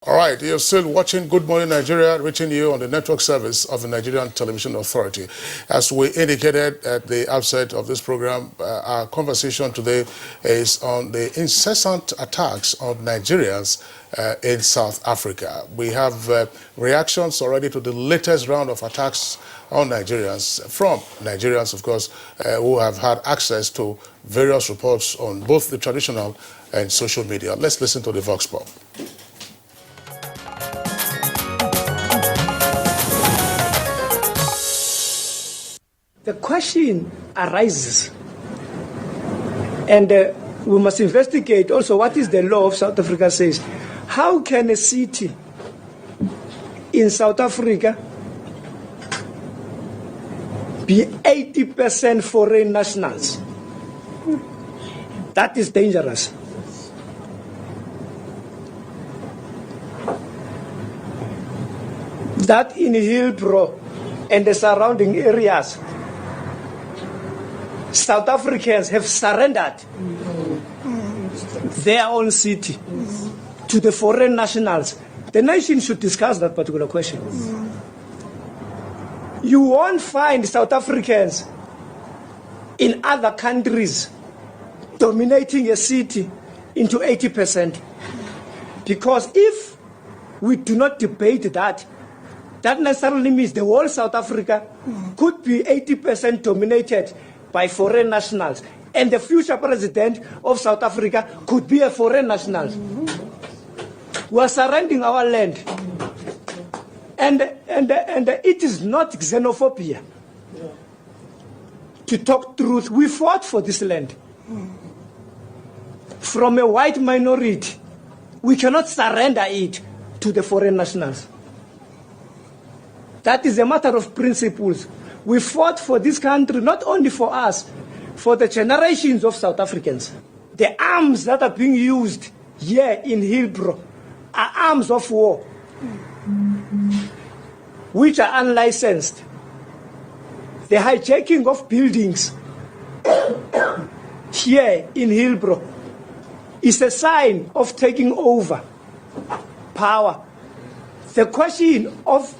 All right, you're still watching Good Morning Nigeria, reaching you on the network service of the Nigerian Television Authority. As we indicated at the outset of this program, our conversation today is on the incessant attacks on Nigerians in South Africa. We have reactions already to the latest round of attacks on Nigerians, from Nigerians, of course, who have had access to various reports on both the traditional and social media. Let's listen to the Vox Pop. The question arises, and we must investigate also what is the law of South Africa says. How can a city in South Africa be 80% foreign nationals? That is dangerous. That in Hillbrow and the surrounding areas, South Africans have surrendered their own city to the foreign nationals. The nation should discuss that particular question. You won't find South Africans in other countries dominating a city into 80%. Because if we do not debate that, that necessarily means the whole South Africa could be 80% dominated by foreign nationals, and the future president of South Africa could be a foreign national. We are surrendering our land, and it is not xenophobia. To talk truth, we fought for this land. From a white minority, we cannot surrender it to the foreign nationals. That is a matter of principles. We fought for this country, not only for us, for the generations of South Africans. The arms that are being used here in Hillbrow are arms of war, which are unlicensed. The hijacking of buildings here in Hillbrow is a sign of taking over power. The question of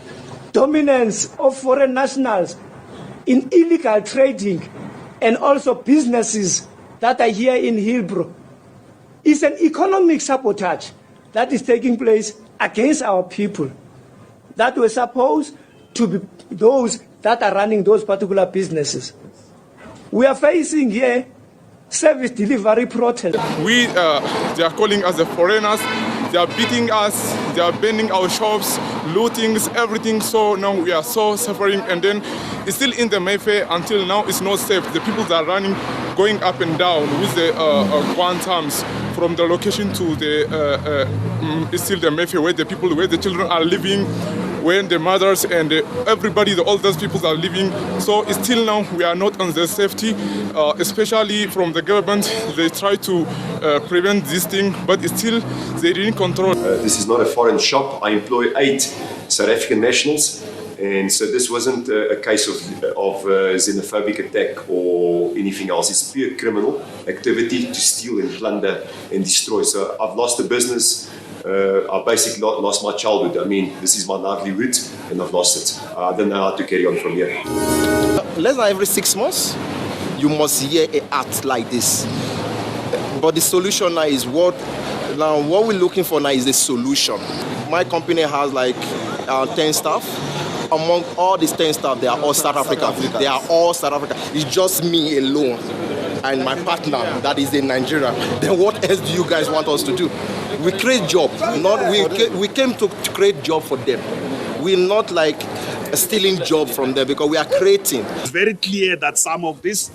dominance of foreign nationals in illegal trading and also businesses that are here in Hillbrow is an economic sabotage that is taking place against our people that were supposed to be those that are running those particular businesses. We are facing here service delivery protest. They are calling us the foreigners. They are beating us, they are burning our shops, looting, everything. So now we are so suffering, and then it's still in the Mayfair until now. It's not safe. The people that are running, going up and down with the quantums from the location to the it's still the Mayfair where the people, where the children are living, where the mothers and everybody, the oldest people are living. So it's still now we are not on the safety, especially from the government. They try to prevent this thing, but it's still they didn't control. This is not a foreign shop. I employ 8 South African nationals, and so this wasn't a case of xenophobic attack or anything else. It's pure criminal activity to steal and plunder and destroy. So I've lost the business. I basically lost my childhood. I mean, this is my livelihood, and I've lost it. I don't know how to carry on from here. Less than every 6 months, you must hear an act like this. But the solution now is what we're looking for now is the solution. My company has like 10 staff. Among all these 10 staff, they are all South African. They are all South African. It's just me alone and my partner that is in Nigeria. Then what else do you guys want us to do? We create job. We came to create job for them. We're not like stealing job from them because we are creating. It's very clear that some of these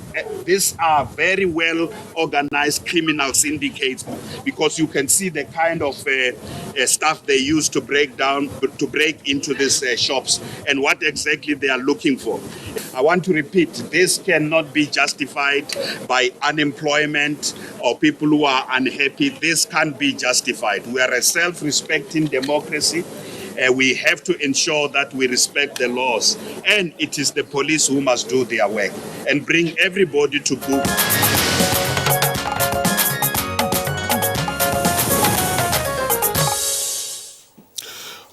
are very well organized criminal syndicates, because you can see the kind of stuff they use to break into these shops and what exactly they are looking for. I want to repeat, this cannot be justified by unemployment or people who are unhappy. This can't be justified. We are a self-respecting democracy. We have to ensure that we respect the laws, and it is the police who must do their work and bring everybody to book.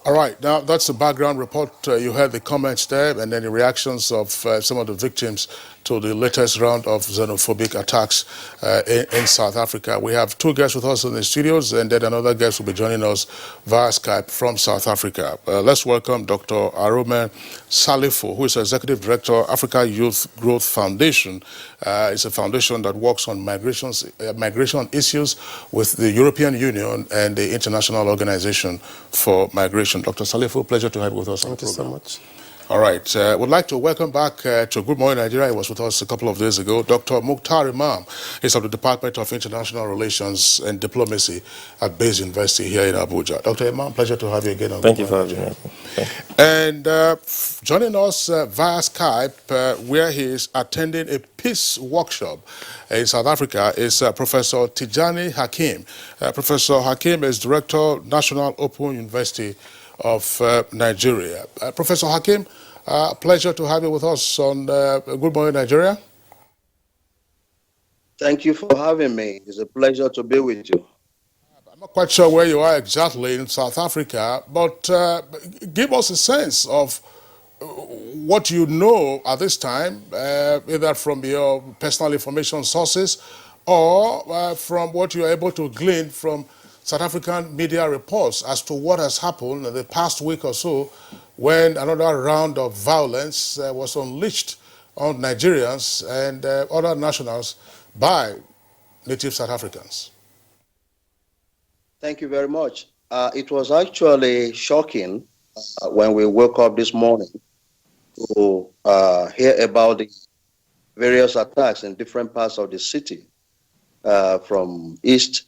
All right, now that's the background report. You heard the comments there and then the reactions of some of the victims to the latest round of xenophobic attacks in South Africa. We have two guests with us in the studios, and then another guest will be joining us via Skype from South Africa. Let's welcome Dr. Arome Salifo, who is Executive Director, Africa Youth Growth Foundation. It's a foundation that works on migration issues with the European Union and the International Organization for Migration. Dr. Salifo, pleasure to have you with us on the program. Thank you so much. All right. Would like to welcome back to Good Morning Nigeria. He was with us a couple of days ago. Dr. Mukhtar Imam is of the Department of International Relations and Diplomacy at Bayes University here in Abuja. Dr. Imam, pleasure to have you again on Thank Good you for Morning having Nigeria. me. And joining us via Skype, where he is attending a peace workshop in South Africa, is Professor Tijani Hakim. Professor Hakim is Director, National Open University of Nigeria. Professor Hakim, pleasure to have you with us on Good Morning Nigeria. Thank you for having me. It's a pleasure to be with you. I'm not quite sure where you are exactly in South Africa, but give us a sense of what you know at this time, either from your personal information sources or from what you're able to glean from South African media reports as to what has happened in the past week or so when another round of violence was unleashed on Nigerians and other nationals by native South Africans. Thank you very much. It was actually shocking when we woke up this morning to hear about the various attacks in different parts of the city, from east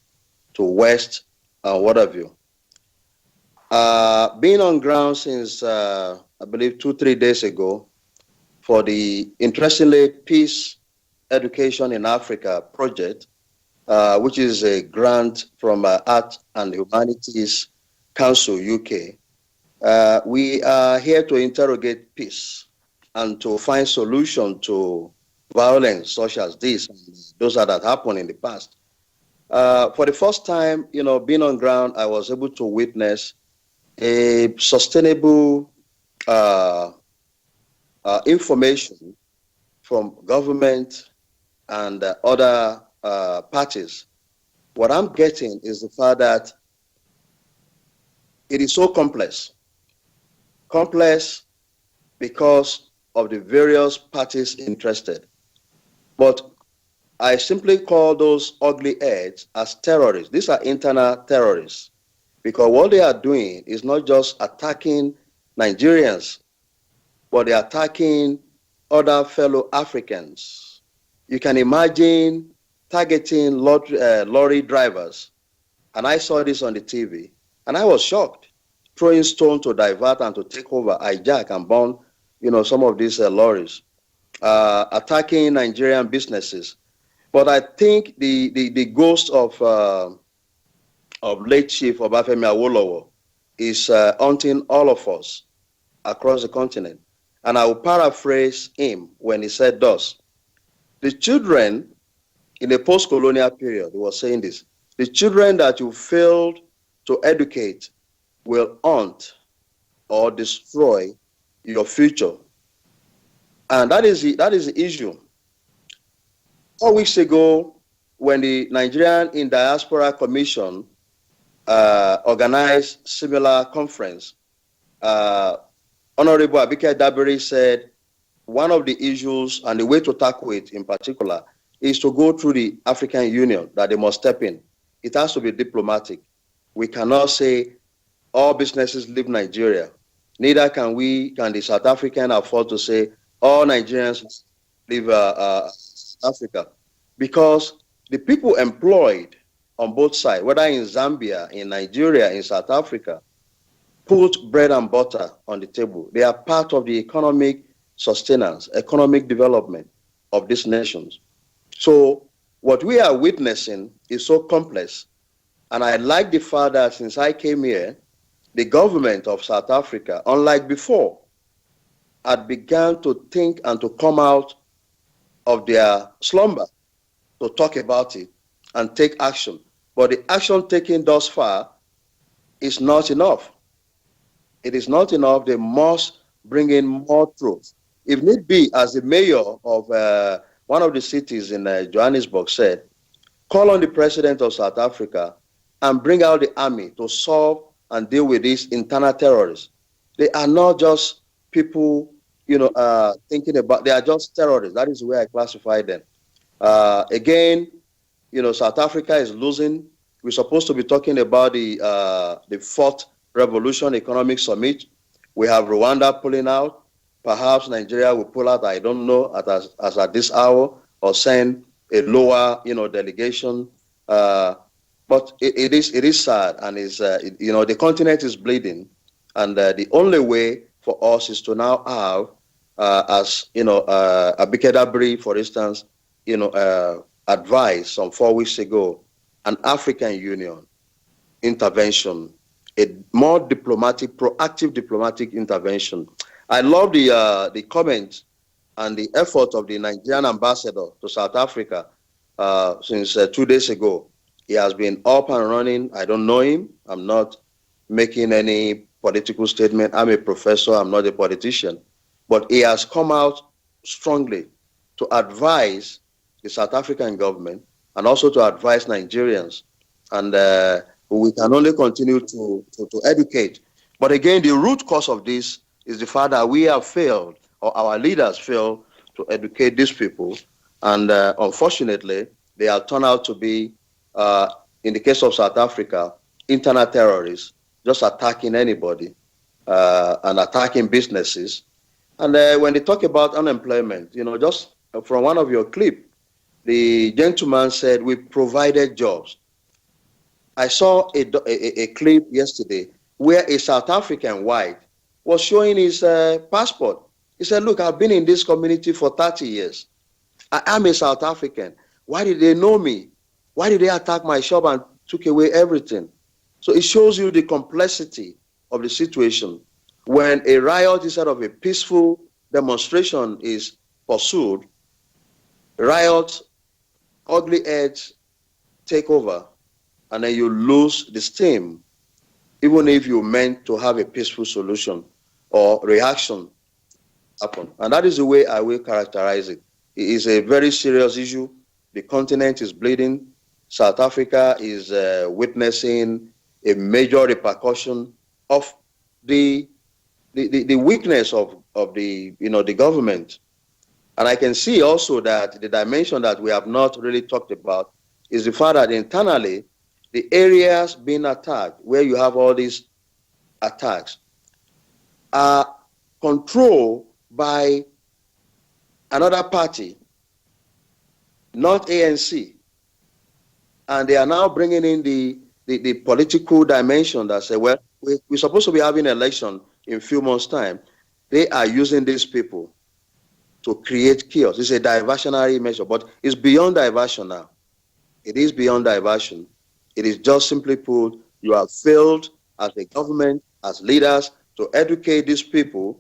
to west and what have you. Being on ground since, I believe, 2-3 days ago for the, interestingly, Peace Education in Africa project, which is a grant from Art and Humanities Council, UK. We are here to interrogate peace and to find solution to violence such as this and those that happened in the past. For the first time, being on ground, I was able to witness a sustainable information from government and other parties. What I'm getting is the fact that it is so complex. Complex because of the various parties interested. But I simply call those ugly heads as terrorists. These are internal terrorists, because what they are doing is not just attacking Nigerians, but they're attacking other fellow Africans. You can imagine targeting lorry drivers. And I saw this on the TV, and I was shocked. Throwing stone to divert and to take over, hijack and burn, some of these lorries. Attacking Nigerian businesses. But I think the ghost of late Chief Obafemi Awolowo is haunting all of us across the continent. And I will paraphrase him when he said thus: the children in the post-colonial period, he was saying this, the children that you failed to educate will haunt or destroy your future. And that is the issue. 4 weeks ago, when the Nigerian in Diaspora Commission organized similar conference, Honorable Abike Dabiri said one of the issues and the way to tackle it in particular is to go through the African Union, that they must step in. It has to be diplomatic. We cannot say all businesses leave Nigeria. Neither can the South African afford to say all Nigerians leave Africa, because the people employed on both sides, whether in Zambia, in Nigeria, in South Africa, put bread and butter on the table. They are part of the economic sustenance, economic development of these nations. So what we are witnessing is so complex. And I like the fact that since I came here, the government of South Africa, unlike before, had begun to think and to come out of their slumber to talk about it and take action. But the action taken thus far is not enough. It is not enough. They must bring in more troops. If need be, as the mayor of one of the cities in Johannesburg said, call on the president of South Africa and bring out the army to solve and deal with these internal terrorists. They are not just people, thinking about, they are just terrorists. That is the way I classify them. Again, South Africa is losing. We're supposed to be talking about the fourth Revolution Economic Summit. We have Rwanda pulling out. Perhaps Nigeria will pull out. I don't know as at this hour, or send a lower, delegation. But it is sad, and the continent is bleeding, and the only way for us is to now have, as Abike Dabiri, for instance, advised some 4 weeks ago, an African Union intervention, a more diplomatic, proactive diplomatic intervention. I love the comment and the effort of the Nigerian ambassador to South Africa since 2 days ago. He has been up and running. I don't know him. I'm not making any political statement. I'm a professor. I'm not a politician. But he has come out strongly to advise the South African government and also to advise Nigerians. And we can only continue to educate. But again, the root cause of this is the fact that we have failed, or our leaders failed, to educate these people. And unfortunately, they have turned out to be, in the case of South Africa, internal terrorists, just attacking anybody and attacking businesses. And when they talk about unemployment, just from one of your clips, the gentleman said, we provided jobs. I saw a clip yesterday where a South African white was showing his passport. He said, look, I've been in this community for 30 years. I am a South African. Why did they know me? Why did they attack my shop and took away everything? So it shows you the complexity of the situation. When a riot instead of a peaceful demonstration is pursued, riots, ugly heads take over, and then you lose the steam, even if you meant to have a peaceful solution or reaction happen. And that is the way I will characterize it. It is a very serious issue. The continent is bleeding. South Africa is witnessing a major repercussion of the weakness of the government. And I can see also that the dimension that we have not really talked about is the fact that internally, the areas being attacked, where you have all these attacks, are controlled by another party, not ANC. And they are now bringing in the political dimension that say, well, we're supposed to be having an election in a few months' time. They are using these people to create chaos. It's a diversionary measure, but it's beyond diversion now. It is beyond diversion. It is just simply put, you have failed as a government, as leaders, to educate these people.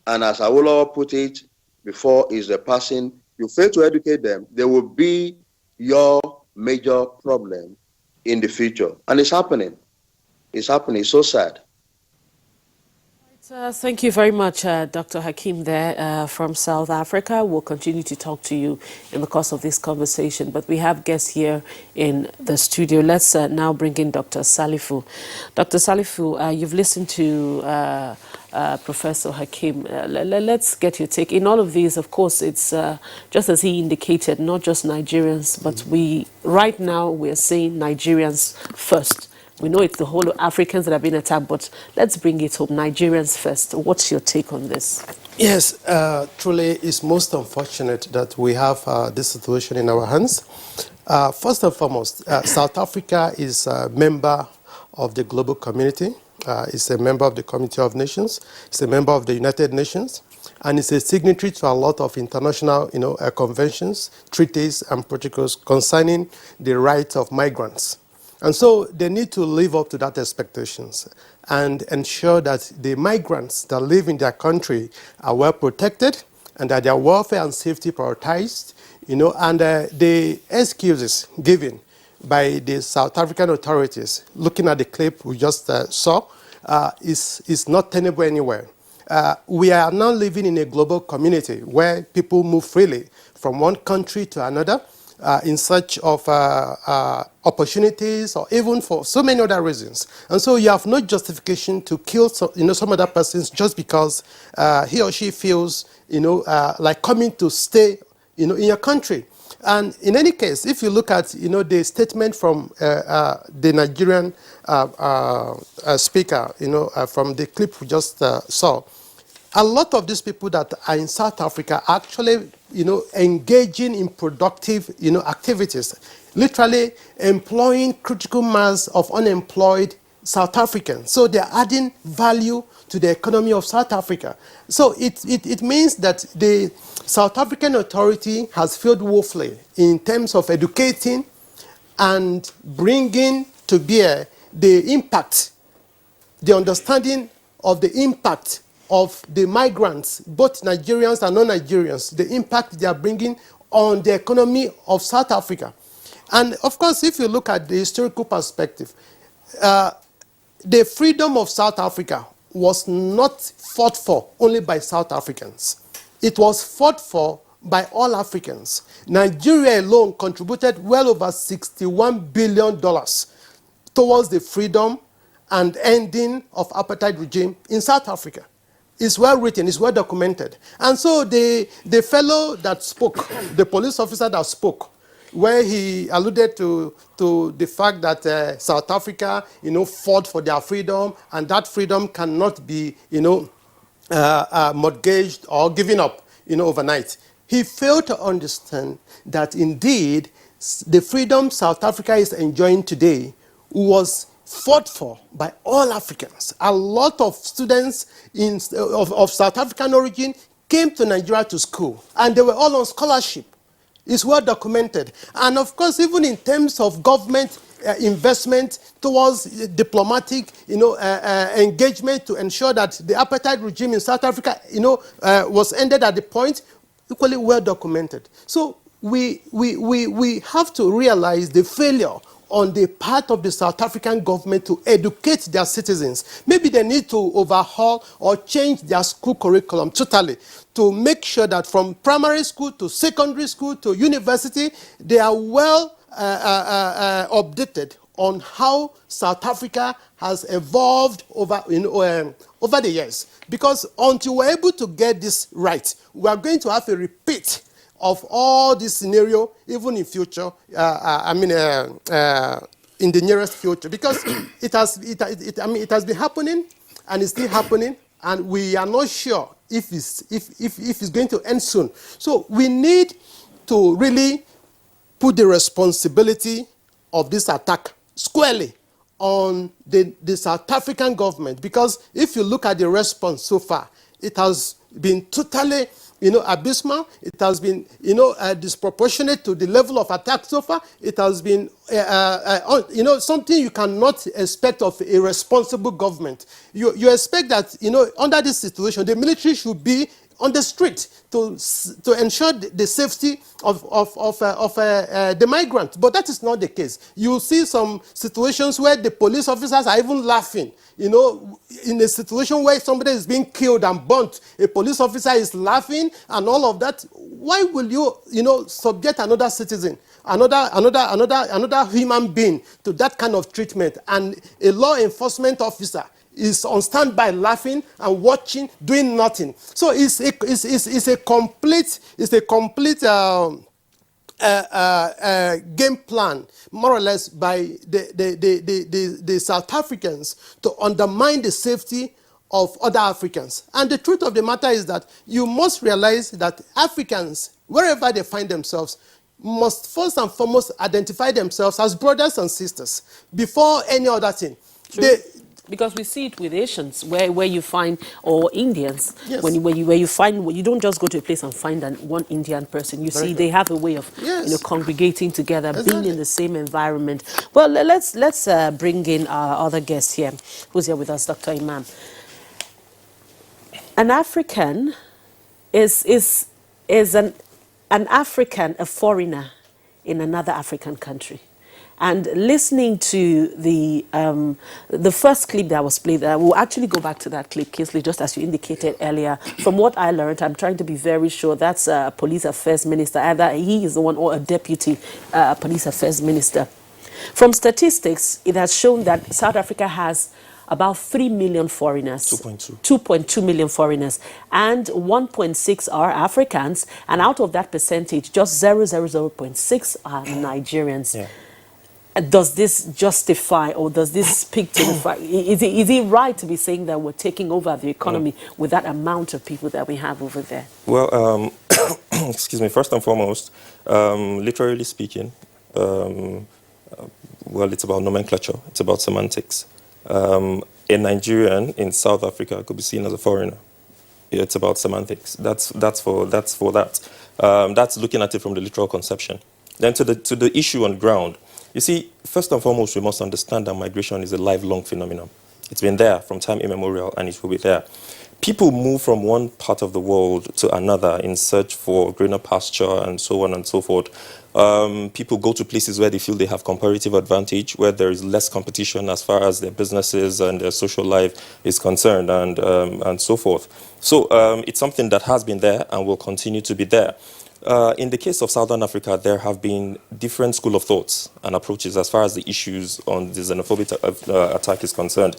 And as Awolowo put it before his passing, you fail to educate them, they will be your major problem in the future. And it's happening. It's happening. It's so sad. Thank you very much, Dr. Hakeem there from South Africa. We'll continue to talk to you in the course of this conversation, but we have guests here in the studio. Let's now bring in Dr. Salifu. Dr. Salifu, you've listened to Professor Hakeem. Let's get your take. In all of these, of course, it's just as he indicated, not just Nigerians, but right now we're saying Nigerians first. We know it's the whole of Africans that have been attacked, but let's bring it home. Nigerians first. What's your take on this? Yes, truly it's most unfortunate that we have this situation in our hands. First and foremost, South Africa is a member of the global community. It's a member of the Community of Nations. It's a member of the United Nations. And it's a signatory to a lot of international conventions, treaties, and protocols concerning the rights of migrants. And so they need to live up to that expectations and ensure that the migrants that live in their country are well protected and that their welfare and safety prioritized, and the excuses given by the South African authorities, looking at the clip we just saw, is not tenable anywhere. We are now living in a global community where people move freely from one country to another in search of opportunities or even for so many other reasons. And so you have no justification to kill some other persons just because he or she feels like coming to stay in your country. And in any case, if you look at the statement from the Nigerian speaker, from the clip we just saw, a lot of these people that are in South Africa are actually, engaging in productive, activities, literally employing critical mass of unemployed South Africans. So they're adding value to the economy of South Africa. So it means that the South African authority has failed woefully in terms of educating and bringing to bear the impact, the understanding of the impact of the migrants, both Nigerians and non-Nigerians, the impact they are bringing on the economy of South Africa. And of course, if you look at the historical perspective, the freedom of South Africa was not fought for only by South Africans. It was fought for by all Africans. Nigeria alone contributed well over $61 billion towards the freedom and ending of apartheid regime in South Africa. It's well written, it's well documented. And so the fellow that spoke, the police officer that spoke, where he alluded to the fact that South Africa, fought for their freedom, and that freedom cannot be, mortgaged or given up, overnight. He failed to understand that indeed the freedom South Africa is enjoying today was fought for by all Africans. A lot of students of South African origin came to Nigeria to school, and they were all on scholarship. It's well documented. And of course, even in terms of government investment towards diplomatic engagement to ensure that the apartheid regime in South Africa was ended at the point, equally well documented. So we have to realize the failure on the part of the South African government to educate their citizens. Maybe they need to overhaul or change their school curriculum totally to make sure that from primary school to secondary school to university, they are well updated on how South Africa has evolved over the years. Because until we're able to get this right, we are going to have a repeat of all this scenario, even in future, in the nearest future, because it has been happening, and it's still happening, and we are not sure if it's going to end soon. So we need to really put the responsibility of this attack squarely on the South African government, because if you look at the response so far, it has been totally abysmal. It has been, disproportionate to the level of attack so far. It has been, something you cannot expect of a responsible government. You expect that, under this situation, the military should be on the street to ensure the safety of the migrant. But that is not the case. You see some situations where the police officers are even laughing. In a situation where somebody is being killed and burnt, a police officer is laughing and all of that. Why will you, subject another citizen, another human being to that kind of treatment? And a law enforcement officer is on standby laughing and watching, doing nothing. So it's a complete game plan, more or less, by the South Africans to undermine the safety of other Africans. And the truth of the matter is that you must realize that Africans, wherever they find themselves, must first and foremost identify themselves as brothers and sisters before any other thing. Because we see it with Asians, where you find, or Indians, yes. where you find, you don't just go to a place and find one Indian person. You see, they have a way of, yes. Congregating together, Exactly. being in the same environment. Well, let's bring in our other guest here, who's here with us, Dr. Imam. An African is an African, a foreigner in another African country. And listening to the first clip that was played, we'll actually go back to that clip, Kingsley, just as you indicated earlier. From what I learned, I'm trying to be very sure, that's a police affairs minister. Either he is the one or a deputy police affairs minister. From statistics, it has shown that South Africa has about 3 million foreigners. 2.2 million foreigners. And 1.6 are Africans. And out of that percentage, just 0.6 are Nigerians. Yeah. Does this justify, or does this speak to the fact, is it right to be saying that we're taking over the economy with that amount of people that we have over there? Well, excuse me, first and foremost, literally speaking, well, it's about nomenclature, it's about semantics. A Nigerian in South Africa could be seen as a foreigner. It's about semantics. That's for that. That's looking at it from the literal conception. Then to the issue on ground. You see, first and foremost, we must understand that migration is a lifelong phenomenon. It's been there from time immemorial, and it will be there. People move from one part of the world to another in search for greener pasture and so on and so forth. People go to places where they feel they have comparative advantage, where there is less competition as far as their businesses and their social life is concerned, and so forth. So it's something that has been there and will continue to be there. In the case of Southern Africa, there have been different school of thoughts and approaches as far as the issues on the xenophobic attack is concerned.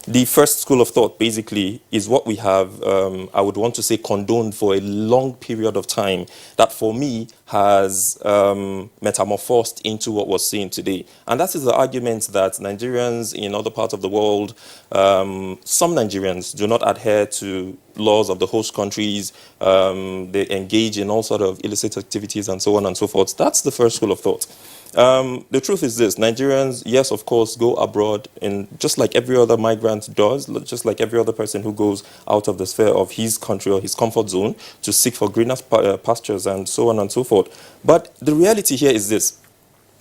The first school of thought, basically, is what we have, I would want to say, condoned for a long period of time, that for me has metamorphosed into what we're seeing today. And that is the argument that Nigerians in other parts of the world, some Nigerians do not adhere to laws of the host countries, they engage in all sort of illicit activities and so on and so forth. That's the first school of thought. The truth is this: Nigerians, yes, of course, go abroad, and just like every other migrant does, just like every other person who goes out of the sphere of his country or his comfort zone to seek for greener pastures and so on and so forth. But the reality here is this,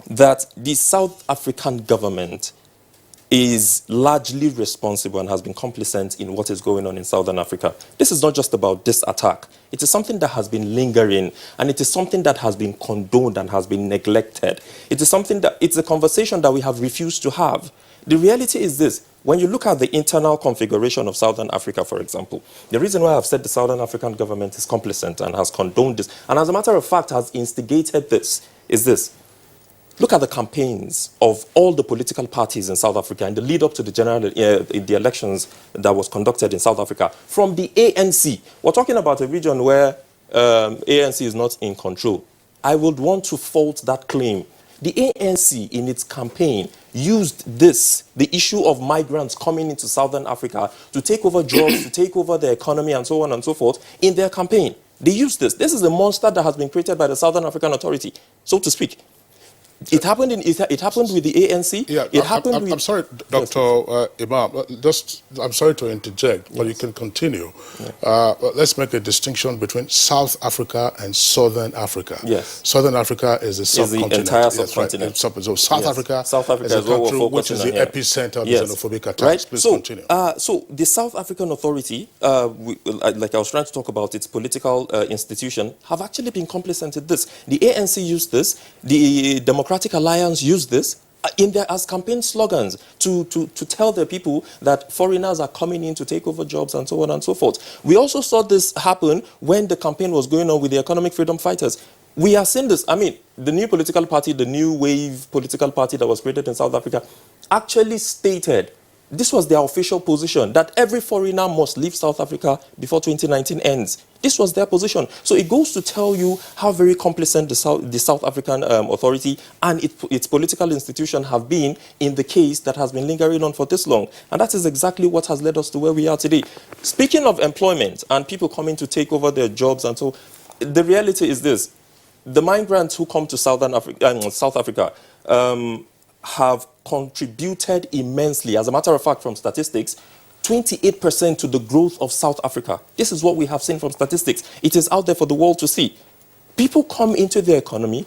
that the South African government is largely responsible and has been complicit in what is going on in Southern Africa. This is not just about this attack. It is something that has been lingering, and it is something that has been condoned and has been neglected. It is something that, it's a conversation that we have refused to have. The reality is this: when you look at the internal configuration of Southern Africa, for example, the reason why I've said the Southern African government is complicit and has condoned this, and as a matter of fact has instigated this, is this. Look at the campaigns of all the political parties in South Africa in the lead up to the elections that was conducted in South Africa. From the ANC, we're talking about a region where ANC is not in control. I would want to fault that claim. The ANC in its campaign used this, the issue of migrants coming into Southern Africa, to take over jobs, to take over the economy and so on and so forth in their campaign. They used this. This is a monster that has been created by the Southern African Authority, so to speak. It happened with the ANC. Yeah, I'm sorry, Dr. Imam. I'm sorry to interject, but you can continue. Yeah. Let's make a distinction between South Africa and Southern Africa. Yes. Southern Africa is a subcontinent. The entire subcontinent. Right. So South Africa is a country which is the epicenter of the xenophobic attacks. Right? Please continue. So the South African Authority, like I was trying to talk about, its political institution, have actually been complicit in this. The ANC used this. The Democratic Alliance used this as campaign slogans to tell their people that foreigners are coming in to take over jobs and so on and so forth. We also saw this happen when the campaign was going on with the economic freedom fighters. We are seeing this. I mean, the new political party, the new wave political party that was created in South Africa, actually stated, this was their official position, that every foreigner must leave South Africa before 2019 ends. This was their position. So it goes to tell you how very complicit the South African Authority and its political institution have been in the case that has been lingering on for this long. And that is exactly what has led us to where we are today. Speaking of employment and people coming to take over their jobs, and so the reality is this: the migrants who come to South Africa have contributed immensely. As a matter of fact, from statistics, 28% to the growth of South Africa. This is what we have seen from statistics. It is out there for the world to see. People come into the economy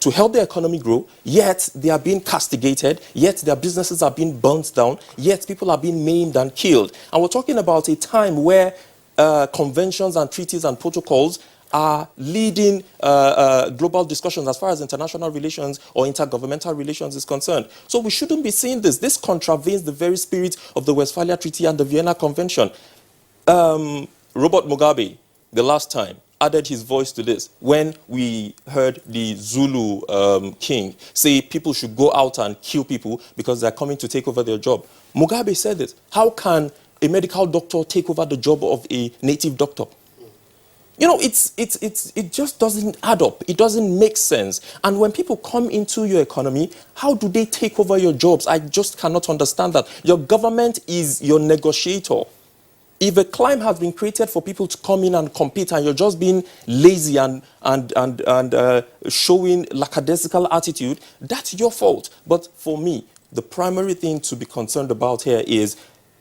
to help the economy grow, yet they are being castigated, yet their businesses are being burnt down, yet people are being maimed and killed. And we're talking about a time where conventions and treaties and protocols are leading global discussions as far as international relations or intergovernmental relations is concerned. So we shouldn't be seeing this. This contravenes the very spirit of the Westphalia Treaty and the Vienna Convention. Robert Mugabe, the last time, added his voice to this when we heard the Zulu king say people should go out and kill people because they're coming to take over their job. Mugabe said this. How can a medical doctor take over the job of a native doctor? You know, it just doesn't add up. It doesn't make sense. And when people come into your economy, how do they take over your jobs? I just cannot understand that. Your government is your negotiator. If a climb has been created for people to come in and compete and you're just being lazy and showing lackadaisical attitude, that's your fault. But for me, the primary thing to be concerned about here is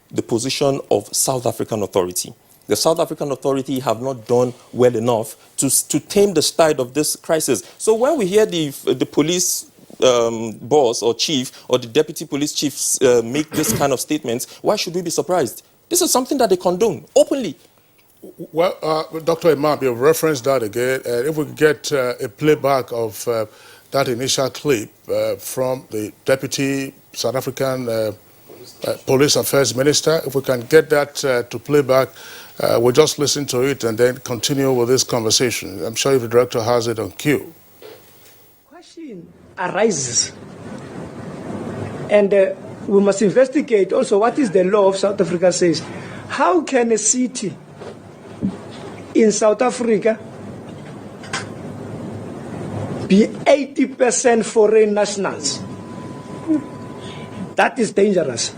the position of South African authority. The South African authority have not done well enough to tame the tide of this crisis. So when we hear the police boss or chief or the deputy police chiefs make this kind of statements, why should we be surprised? This is something that they condone openly. Well, Dr. Imam, you've referenced that again. If we could get a playback of that initial clip from the Deputy South African Police Affairs Minister, if we can get that to play back, we'll just listen to it and then continue with this conversation. I'm sure if the director has it on cue. Question arises, and we must investigate also what is the law of South Africa says. How can a city in South Africa be 80% foreign nationals? That is dangerous.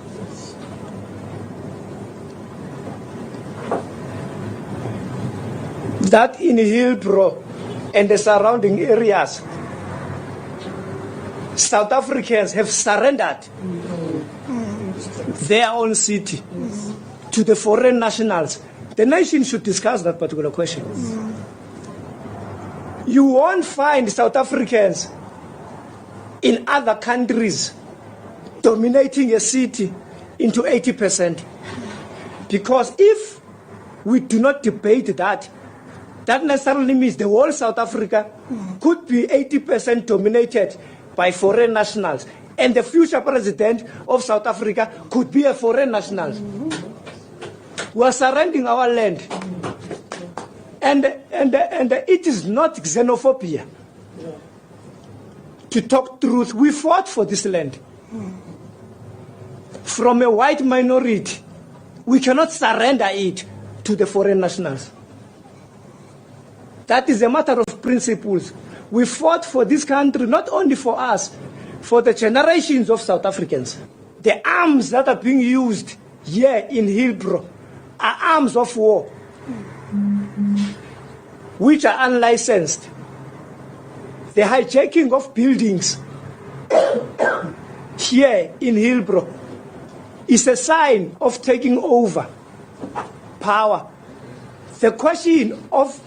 That in Hillbrow and the surrounding areas, South Africans have surrendered their own city to the foreign nationals. The nation should discuss that particular question. You won't find South Africans in other countries dominating a city into 80%. Because if we do not debate that, that necessarily means the whole South Africa could be 80% dominated by foreign nationals. And the future president of South Africa could be a foreign national. We are surrendering our land. And it is not xenophobia. To talk truth, we fought for this land. From a white minority, we cannot surrender it to the foreign nationals. That is a matter of principles. We fought for this country, not only for us, for the generations of South Africans. The arms that are being used here in Hillbrow are arms of war, which are unlicensed. The hijacking of buildings here in Hillbrow is a sign of taking over power. The question of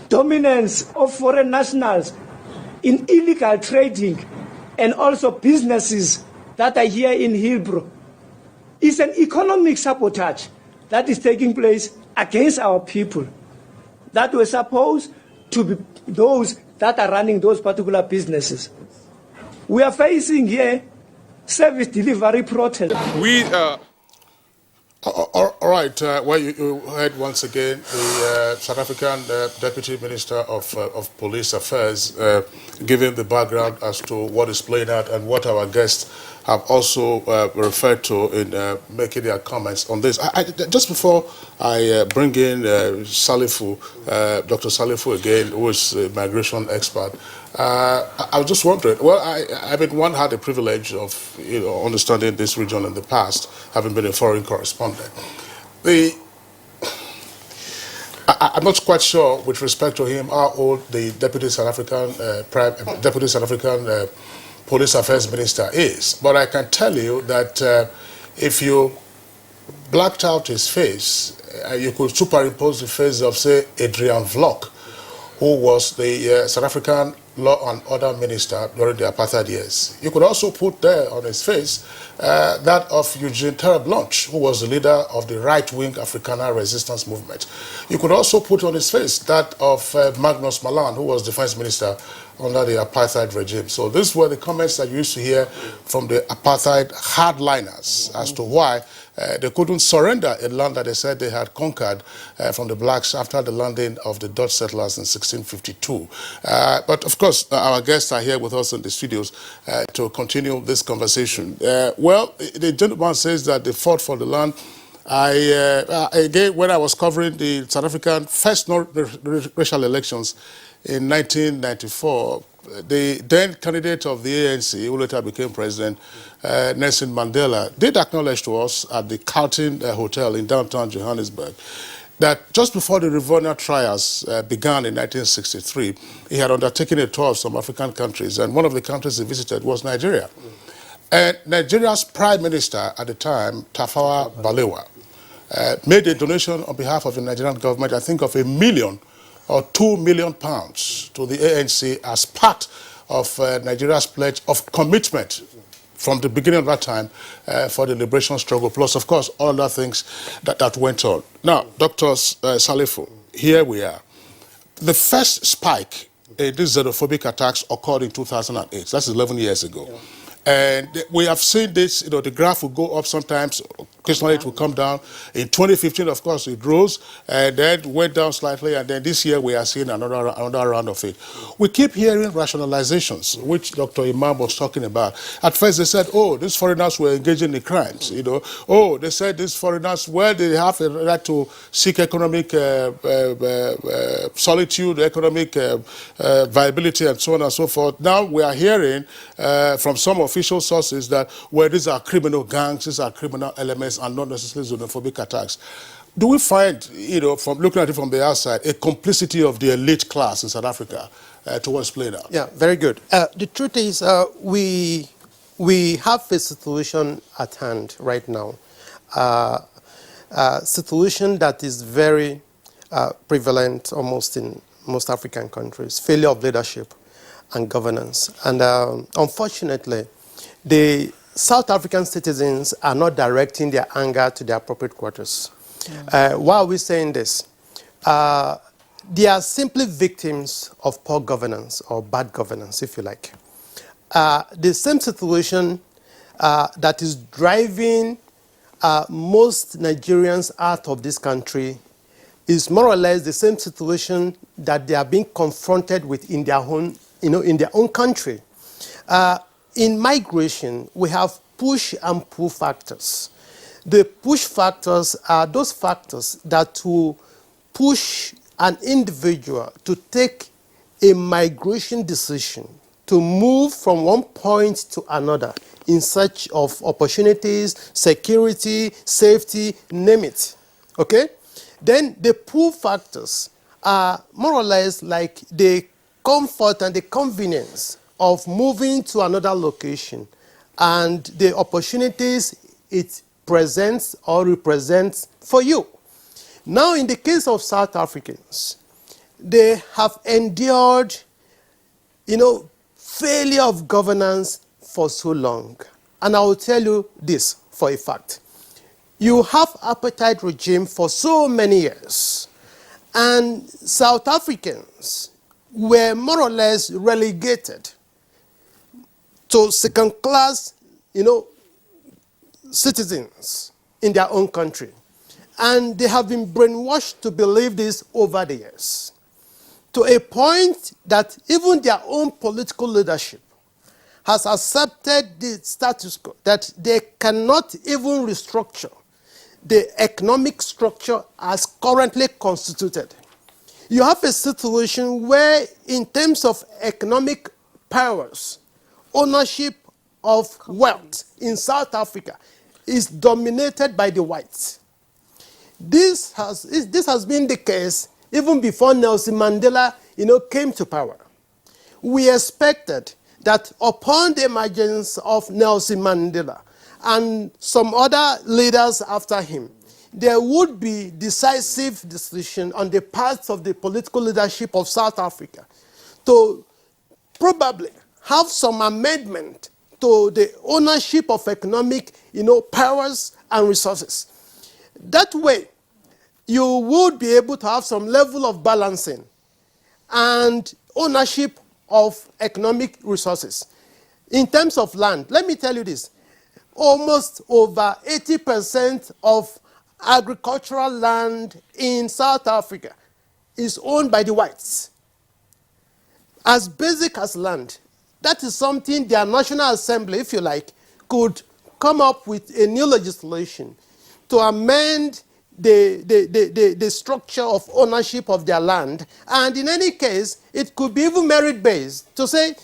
dominance of foreign nationals in illegal trading and also businesses that are here in Hillbrow is an economic sabotage that is taking place against our people that were supposed to be those that are running those particular businesses. We are facing here service delivery protest. All right. Well, you heard once again the South African Deputy Minister of Police Affairs giving the background as to what is playing out and what our guests have also referred to in making their comments on this. Just before I bring in Salifu, Dr. Salifu again, who is a migration expert, I was just wondering, well, I mean, one had the privilege of understanding this region in the past, having been a foreign correspondent. I'm not quite sure, with respect to him, how old the Deputy South African Police Affairs Minister is, but I can tell you that if you blacked out his face, you could superimpose the face of, say, Adrian Vlok, who was the South African law and order minister during the apartheid years. You could also put there on his face that of Eugene Terra Blanche, who was the leader of the right-wing Afrikaner resistance movement. You could also put on his face that of Magnus Malan, who was defense minister under the apartheid regime. So these were the comments that you used to hear from the apartheid hardliners as to why they couldn't surrender a land that they said they had conquered from the blacks after the landing of the Dutch settlers in 1652. But of course, our guests are here with us in the studios to continue this conversation. Well, the gentleman says that they fought for the land. Again, when I was covering the South African first racial elections in 1994, the then candidate of the ANC, who later became president, Nelson Mandela, did acknowledge to us at the Carlton Hotel in downtown Johannesburg that just before the Rivonia trials began in 1963, he had undertaken a tour of some African countries, and one of the countries he visited was Nigeria. And Nigeria's prime minister at the time, Tafawa Balewa, made a donation on behalf of the Nigerian government, I think of £1 million or £2 million to the ANC as part of Nigeria's pledge of commitment from the beginning of that time for the liberation struggle, plus, of course, all other things that went on. Now, Dr. Salifu, here we are. The first spike in these xenophobic attacks occurred in 2008. That's 11 years ago. Yeah. And we have seen this, the graph will go up sometimes, occasionally it will come down. In 2015, of course, it rose, and then went down slightly, and then this year we are seeing another round of it. We keep hearing rationalizations, which Dr. Imam was talking about. At first, they said, oh, these foreigners were engaging in crimes, Oh, they said these foreigners, well, they have a right to seek economic solitude, economic viability, and so on and so forth. Now we are hearing from some official sources that, well, these are criminal gangs, these are criminal elements, and not necessarily xenophobic attacks. Do we find, from looking at it from the outside, a complicity of the elite class in South Africa to what's playing out? Yeah, very good. The truth is, we have a situation at hand right now, a situation that is very prevalent almost in most African countries, failure of leadership and governance. And unfortunately, the South African citizens are not directing their anger to the appropriate quarters. Why are we saying this? They are simply victims of poor governance or bad governance, if you like. The same situation that is driving most Nigerians out of this country is more or less the same situation that they are being confronted with in their own, in their own country. In migration, we have push and pull factors. The push factors are those factors that will push an individual to take a migration decision to move from one point to another in search of opportunities, security, safety, name it. Okay? Then the pull factors are more or less like the comfort and the convenience of moving to another location and the opportunities it presents or represents for you. Now, in the case of South Africans, they have endured, failure of governance for so long. And I will tell you this for a fact. You have apartheid regime for so many years, and South Africans were more or less relegated to second-class, citizens in their own country. And they have been brainwashed to believe this over the years, to a point that even their own political leadership has accepted the status quo, that they cannot even restructure the economic structure as currently constituted. You have a situation where, in terms of economic powers, ownership of wealth in South Africa is dominated by the whites. This has been the case even before Nelson Mandela, came to power. We expected that upon the emergence of Nelson Mandela and some other leaders after him, there would be decisive decision on the part of the political leadership of South Africa to probably have some amendment to the ownership of economic, powers and resources. That way, you would be able to have some level of balancing and ownership of economic resources. In terms of land, let me tell you this. Almost over 80% of agricultural land in South Africa is owned by the whites. As basic as land, that is something their National Assembly, if you like, could come up with a new legislation to amend the structure of ownership of their land. And in any case, it could be even merit-based to say,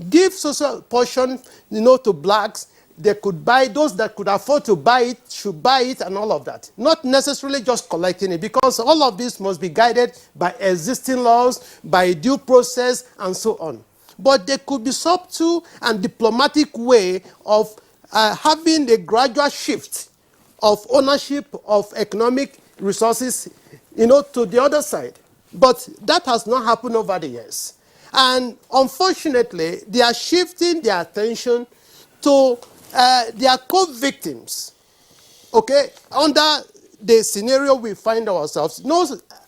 give social portion, to blacks. They could buy, those that could afford to buy it should buy it and all of that. Not necessarily just collecting it, because all of this must be guided by existing laws, by due process, and so on. But there could be subtle and diplomatic way of having a gradual shift of ownership of economic resources, to the other side. But that has not happened over the years. And unfortunately, they are shifting their attention to their co-victims, okay? Under the scenario we find ourselves, no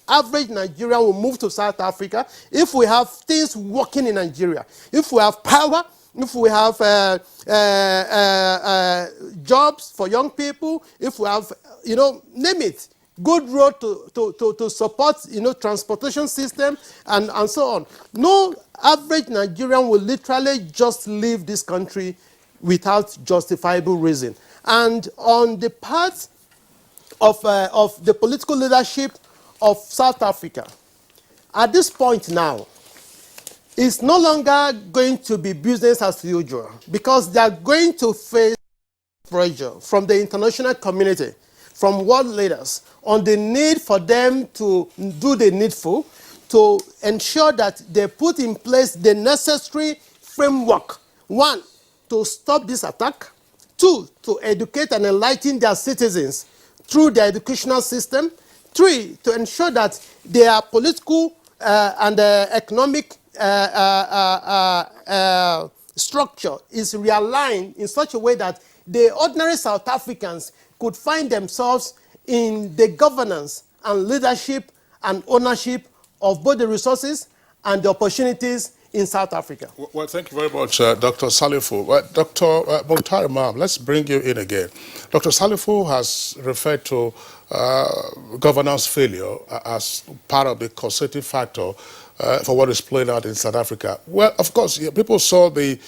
average Nigerian will move to South Africa if we have things working in Nigeria, if we have power, if we have jobs for young people, if we have, name it, good road to support, transportation system and so on. No average Nigerian will literally just leave this country without justifiable reason. And on the part of the political leadership of South Africa, at this point now, it's no longer going to be business as usual, because they are going to face pressure from the international community, from world leaders, on the need for them to do the needful to ensure that they put in place the necessary framework. One, to stop this attack. Two, to educate and enlighten their citizens through the educational system. Three, to ensure that their political and economic structure is realigned in such a way that the ordinary South Africans could find themselves in the governance and leadership and ownership of both the resources and the opportunities in South Africa. Well, thank you very much, Dr. Salifu. Dr. Mukhtar Imam, let's bring you in again. Dr. Salifu has referred to governance failure as part of the causative factor for what is playing out in South Africa. Well, of course, people saw the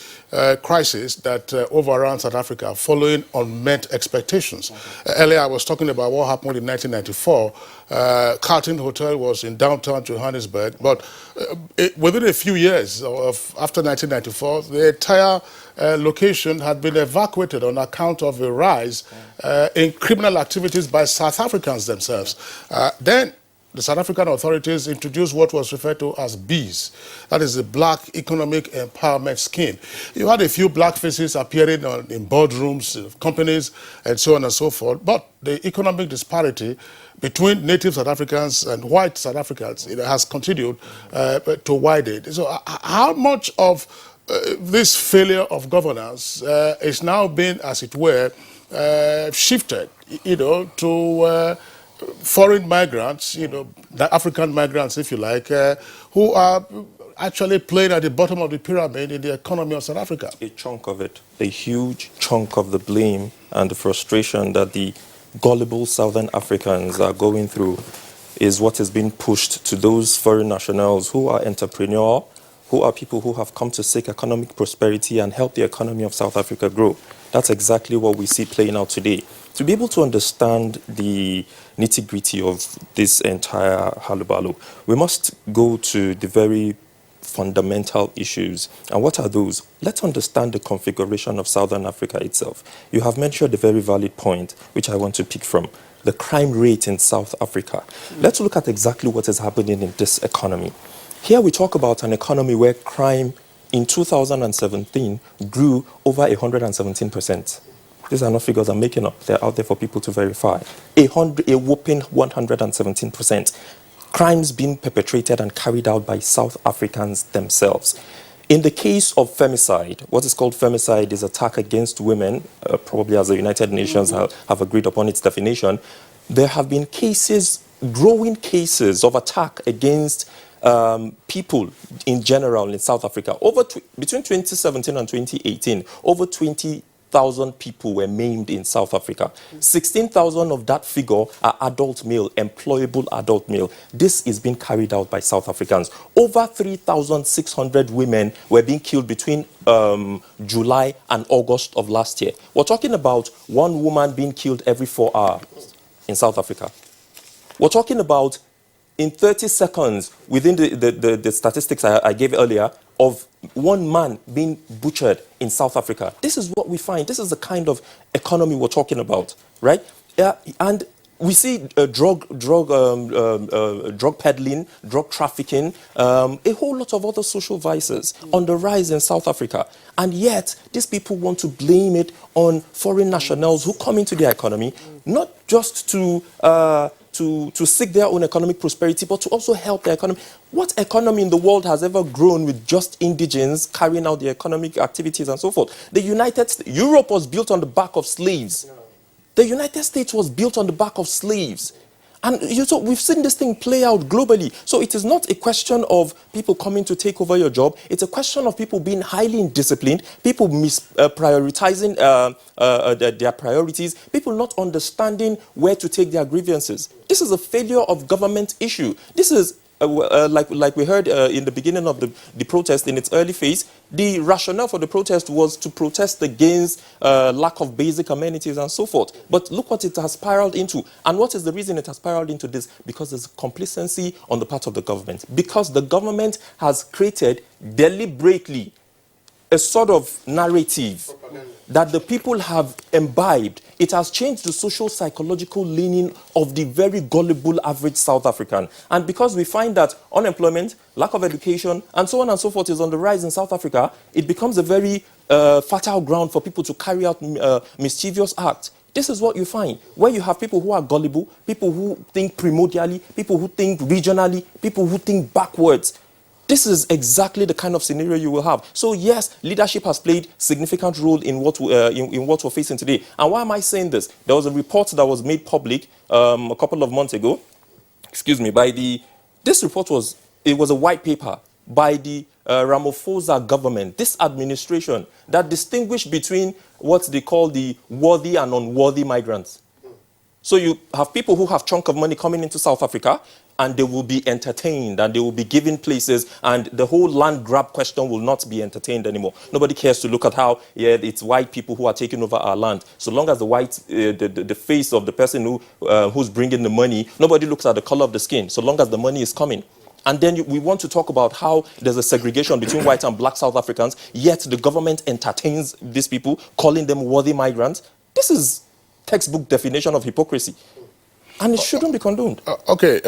crisis that overran South Africa following unmet expectations. Earlier, I was talking about what happened in 1994. Carlton Hotel was in downtown Johannesburg, but within a few years after 1994, the entire location had been evacuated on account of a rise in criminal activities by South Africans themselves. Then the South African authorities introduced what was referred to as BEES. That is the Black Economic Empowerment Scheme. You had a few black faces appearing in boardrooms, companies, and so on and so forth. But the economic disparity between native South Africans and white South Africans has continued to widen. So how much of this failure of governance is now being, as it were, shifted, to foreign migrants, the African migrants, if you like, who are actually playing at the bottom of the pyramid in the economy of South Africa? A chunk of it, a huge chunk of the blame and the frustration that the gullible Southern Africans are going through is what is being pushed to those foreign nationals who are entrepreneurial, who are people who have come to seek economic prosperity and help the economy of South Africa grow. That's exactly what we see playing out today. To be able to understand the nitty-gritty of this entire hullabaloo, we must go to the very fundamental issues. And what are those? Let's understand the configuration of Southern Africa itself. You have mentioned a very valid point, which I want to pick from. The crime rate in South Africa. Let's look at exactly what is happening in this economy. Here we talk about an economy where crime in 2017 grew over 117%. These are not figures I'm making up. They're out there for people to verify. A whopping 117%. Crimes being perpetrated and carried out by South Africans themselves. In the case of femicide, what is called femicide is attack against women, probably as the United Nations have agreed upon its definition. There have been cases, growing cases of attack against people in general in South Africa. Between 2017 and 2018, over 20,000 people were maimed in South Africa. 16,000 of that figure are adult male, employable adult male. This is being carried out by South Africans. Over 3,600 women were being killed between July and August of last year. We're talking about one woman being killed every 4 hours in South Africa. We're talking about in 30 seconds, within the statistics I gave earlier, of one man being butchered in South Africa. This is what we find. This is the kind of economy we're talking about, right? And we see drug peddling, drug trafficking, a whole lot of other social vices on the rise in South Africa. And yet, these people want to blame it on foreign nationals who come into their economy, not just to seek their own economic prosperity, but to also help the economy. What economy in the world has ever grown with just indigents carrying out the economic activities and so forth? Europe was built on the back of slaves. The United States was built on the back of slaves. And we've seen this thing play out globally. So it is not a question of people coming to take over your job. It's a question of people being highly indisciplined, people prioritizing their priorities, people not understanding where to take their grievances. This is a failure of government issue. This is, like we heard in the beginning of the protest in its early phase, the rationale for the protest was to protest against lack of basic amenities and so forth. But look what it has spiraled into. And what is the reason it has spiraled into this? Because there's complacency on the part of the government. Because the government has created deliberately a sort of narrative that the people have imbibed. It has changed the social psychological leaning of the very gullible average South African. And because we find that unemployment, lack of education, and so on and so forth is on the rise in South Africa, it becomes a very fertile ground for people to carry out mischievous acts. This is what you find, where you have people who are gullible, people who think primordially, people who think regionally, people who think backwards. This is exactly the kind of scenario you will have. So yes, leadership has played significant role in what we're facing today. And why am I saying this? There was a report that was made public a couple of months ago. Excuse me. This report was a white paper by the Ramaphosa government, this administration, that distinguished between what they call the worthy and unworthy migrants. So you have people who have chunk of money coming into South Africa, and they will be entertained, and they will be given places, and the whole land grab question will not be entertained anymore. Nobody cares to look at how, it's white people who are taking over our land. So long as the face of the person who's bringing the money, nobody looks at the color of the skin, so long as the money is coming. And then we want to talk about how there's a segregation between white and black South Africans, yet the government entertains these people, calling them worthy migrants. This is textbook definition of hypocrisy. And it shouldn't be condoned. Okay,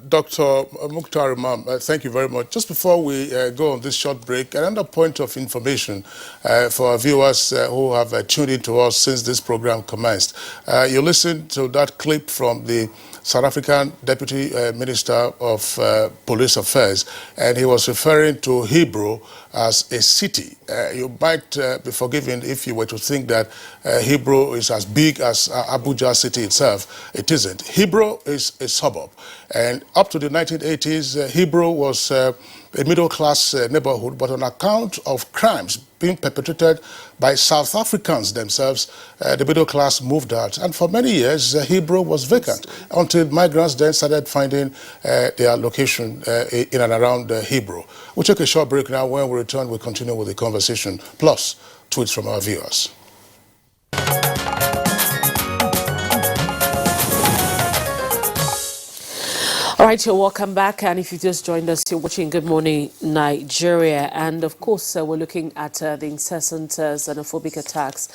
Dr. Mukhtar Imam, thank you very much. Just before we go on this short break, another point of information for our viewers who have tuned in to us since this program commenced. You listened to that clip from the South African Deputy Minister of Police Affairs, and he was referring to Hebrew as a city. You might be forgiven if you were to think that Hebrew is as big as Abuja city itself. It isn't. Hebrew is a suburb, and up to the 1980s, Hebrew was a middle-class neighborhood, but on account of crimes being perpetrated by South Africans themselves, the middle class moved out. And for many years, Hebrew was vacant until migrants then started finding their location in and around Hebrew. We'll take a short break now. When we return, we'll continue with the conversation, plus tweets from our viewers. All right, you're welcome back. And if you just joined us, you're watching Good Morning Nigeria. And of course, we're looking at the incessant xenophobic attacks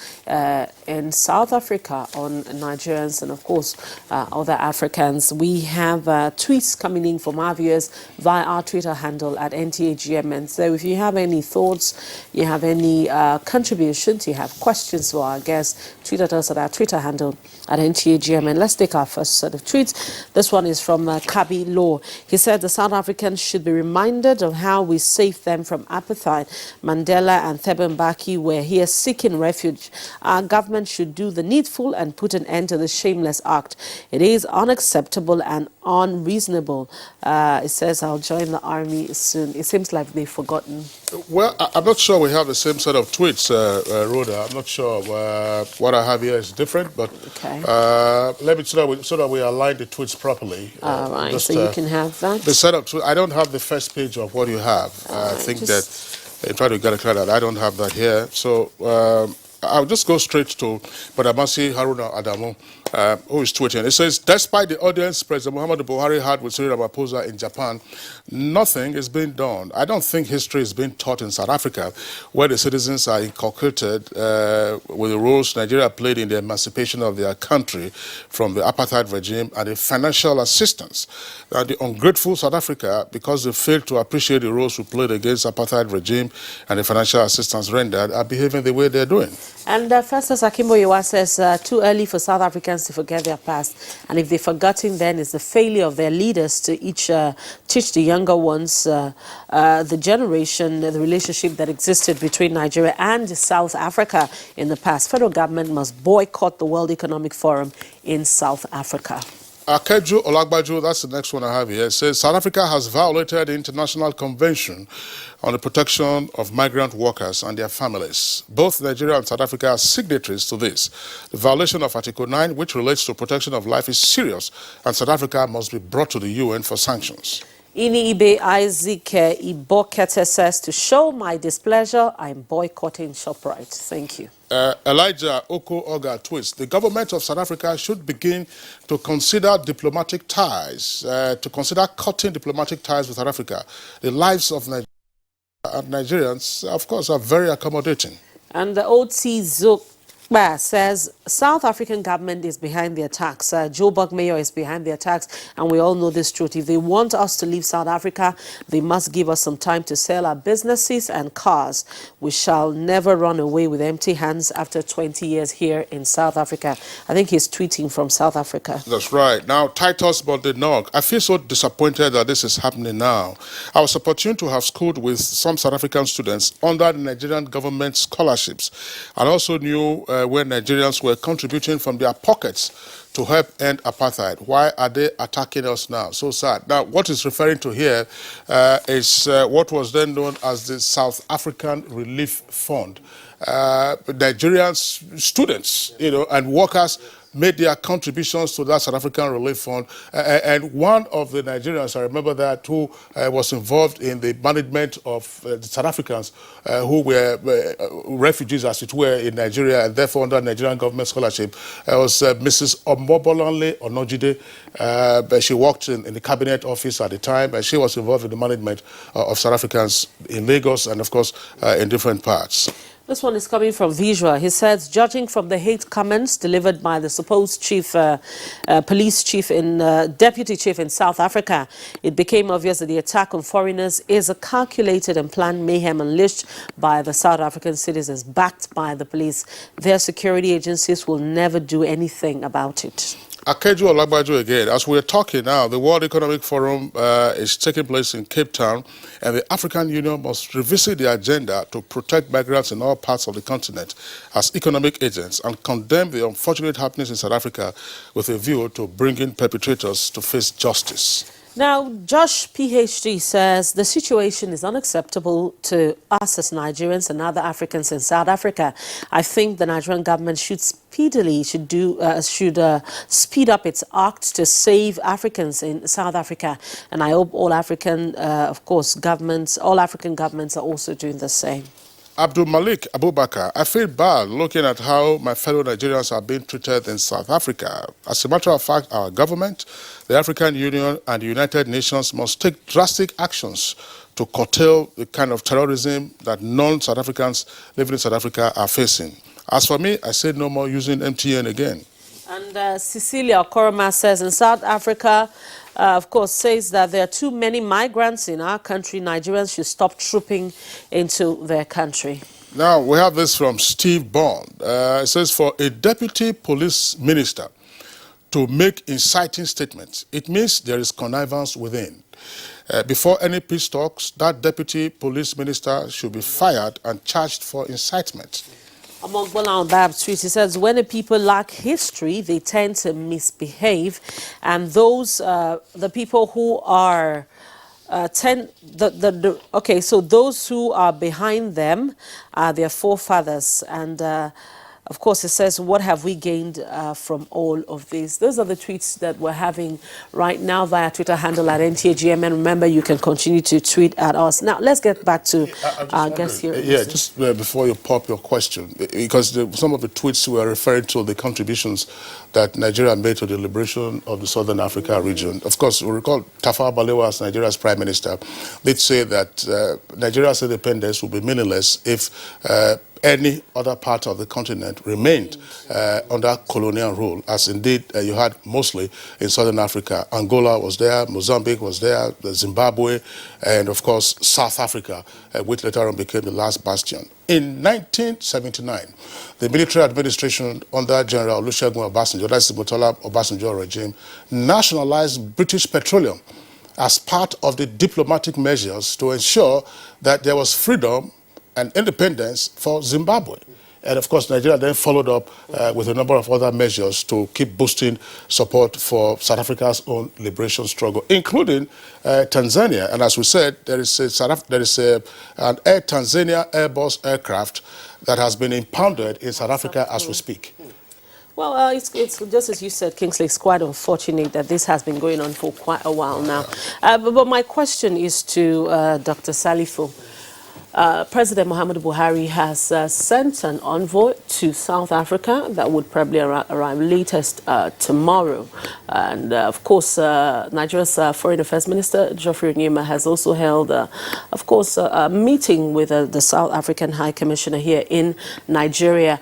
in South Africa on Nigerians and, of course, other Africans. We have tweets coming in from our viewers via our Twitter handle at NTAGMN. So if you have any thoughts, you have any contributions, you have questions for our guests, tweet at us at our Twitter handle at NTAGMN. Let's take our first set of tweets. This one is from Kabi Abbey Law. He said the South Africans should be reminded of how we saved them from apartheid. Mandela and Thabo Mbeki were here seeking refuge. Our government should do the needful and put an end to the shameless act. It is unacceptable and unreasonable. It says, I'll join the army soon. It seems like they've forgotten. Well, I'm not sure we have the same set of tweets, Rhoda. I'm not sure what I have here is different, but okay. Let me so that we align the tweets properly. All right, just, so you can have that. The set of tweets. I don't have the first page of what you have. I think that I try to get a clear that I don't have that here. So I'll just go straight to Badamasi Haruna Adamu, who is tweeting. It says, despite the audience President Muhammadu Buhari had with Cyril Ramaphosa in Japan, nothing is being done. I don't think history is being taught in South Africa, where the citizens are inculcated with the roles Nigeria played in the emancipation of their country from the apartheid regime and the financial assistance. The ungrateful South Africa, because they failed to appreciate the roles we played against apartheid regime and the financial assistance rendered, are behaving the way they're doing. And Festus Akimboyewa says, too early for South Africans to forget their past. And if they've forgotten, then it's the failure of their leaders to teach the younger ones, the generation, the relationship that existed between Nigeria and South Africa in the past. Federal government must boycott the World Economic Forum in South Africa. Akeju Olagbaju, that's the next one I have here, says South Africa has violated the International Convention on the Protection of Migrant Workers and their families. Both Nigeria and South Africa are signatories to this. The violation of Article 9, which relates to protection of life, is serious, and South Africa must be brought to the UN for sanctions. Ini Ibe Isaac Ibokete says, to show my displeasure, I'm boycotting ShopRite. Thank you. Elijah Oko Oga tweets, the government of South Africa should begin to consider diplomatic ties, to consider cutting diplomatic ties with South Africa. The lives of Nigerians, of course, are very accommodating. And the OT Zokba says, South African government is behind the attacks. Joburg mayor is behind the attacks, and we all know this truth. If they want us to leave South Africa, they must give us some time to sell our businesses and cars. We shall never run away with empty hands after 20 years here in South Africa. I think he's tweeting from South Africa. That's right. Now, Titus Boldenog, I feel so disappointed that this is happening now. I was opportune to have schooled with some South African students under the Nigerian government scholarships, and also knew where Nigerians were contributing from their pockets to help end apartheid. Why are they attacking us now? So sad. Now, what he's referring to here is what was then known as the South African Relief Fund. Nigerian students, and workers made their contributions to that South African Relief Fund. And one of the Nigerians, I remember that, who was involved in the management of the South Africans who were refugees, as it were, in Nigeria, and therefore under Nigerian government scholarship, was Mrs. Omobolanle Onojide. She worked in the cabinet office at the time, and she was involved in the management of South Africans in Lagos and, of course, in different parts. This one is coming from Visual. He says, judging from the hate comments delivered by the supposed chief, police chief deputy chief in South Africa, it became obvious that the attack on foreigners is a calculated and planned mayhem unleashed by the South African citizens, backed by the police. Their security agencies will never do anything about it. Akeju Olagbaju again. As we're talking now, the World Economic Forum is taking place in Cape Town, and the African Union must revisit the agenda to protect migrants in all parts of the continent as economic agents and condemn the unfortunate happenings in South Africa with a view to bringing perpetrators to face justice. Now, Josh PhD says the situation is unacceptable to us as Nigerians and other Africans in South Africa. I think the Nigerian government should speed up its act to save Africans in South Africa, and I hope all African, all African governments are also doing the same. Abdul Malik Abubakar, I feel bad looking at how my fellow Nigerians are being treated in South Africa. As a matter of fact, our government, the African Union, and the United Nations must take drastic actions to curtail the kind of terrorism that non-South Africans living in South Africa are facing. As for me, I say no more using MTN again. And Cecilia Koroma says in South Africa, of course, says that there are too many migrants in our country. Nigerians should stop trooping into their country. Now, we have this from Steve Bond. It says, for a deputy police minister to make inciting statements, it means there is connivance within. Before any peace talks, that deputy police minister should be fired and charged for incitement. Among Bola on that tweet, he says, when the people lack history, they tend to misbehave. And those, the people who are, okay, so those who are behind them are their forefathers. And of course, it says, what have we gained from all of this? Those are the tweets that we're having right now via Twitter handle at NTAGM. And remember, you can continue to tweet at us. Now, let's get back to our guest here. Yeah, just before you pop your question, because some of the tweets were referring to the contributions that Nigeria made to the liberation of the Southern Africa region. Of course, we recall Tafawa Balewa as Nigeria's prime minister did say that Nigeria's independence would be meaningless if any other part of the continent remained under colonial rule, as indeed you had mostly in Southern Africa. Angola was there, Mozambique was there, Zimbabwe, and of course South Africa, which later on became the last bastion. In 1979, the military administration under General Olusegun Obasanjo, that's the Murtala Obasanjo regime, nationalized British petroleum as part of the diplomatic measures to ensure that there was freedom and independence for Zimbabwe. And of course, Nigeria then followed up with a number of other measures to keep boosting support for South Africa's own liberation struggle, including Tanzania. And as we said, there is an Air Tanzania Airbus aircraft that has been impounded in South Africa as we speak. Well, it's just as you said, Kingsley, it's quite unfortunate that this has been going on for quite a while now. But my question is to Dr. Salifo. President Muhammadu Buhari has sent an envoy to South Africa that would probably arrive latest tomorrow. And of course, Nigeria's Foreign Affairs Minister, Geoffrey Onyema, has also held, of course, a meeting with the South African High Commissioner here in Nigeria.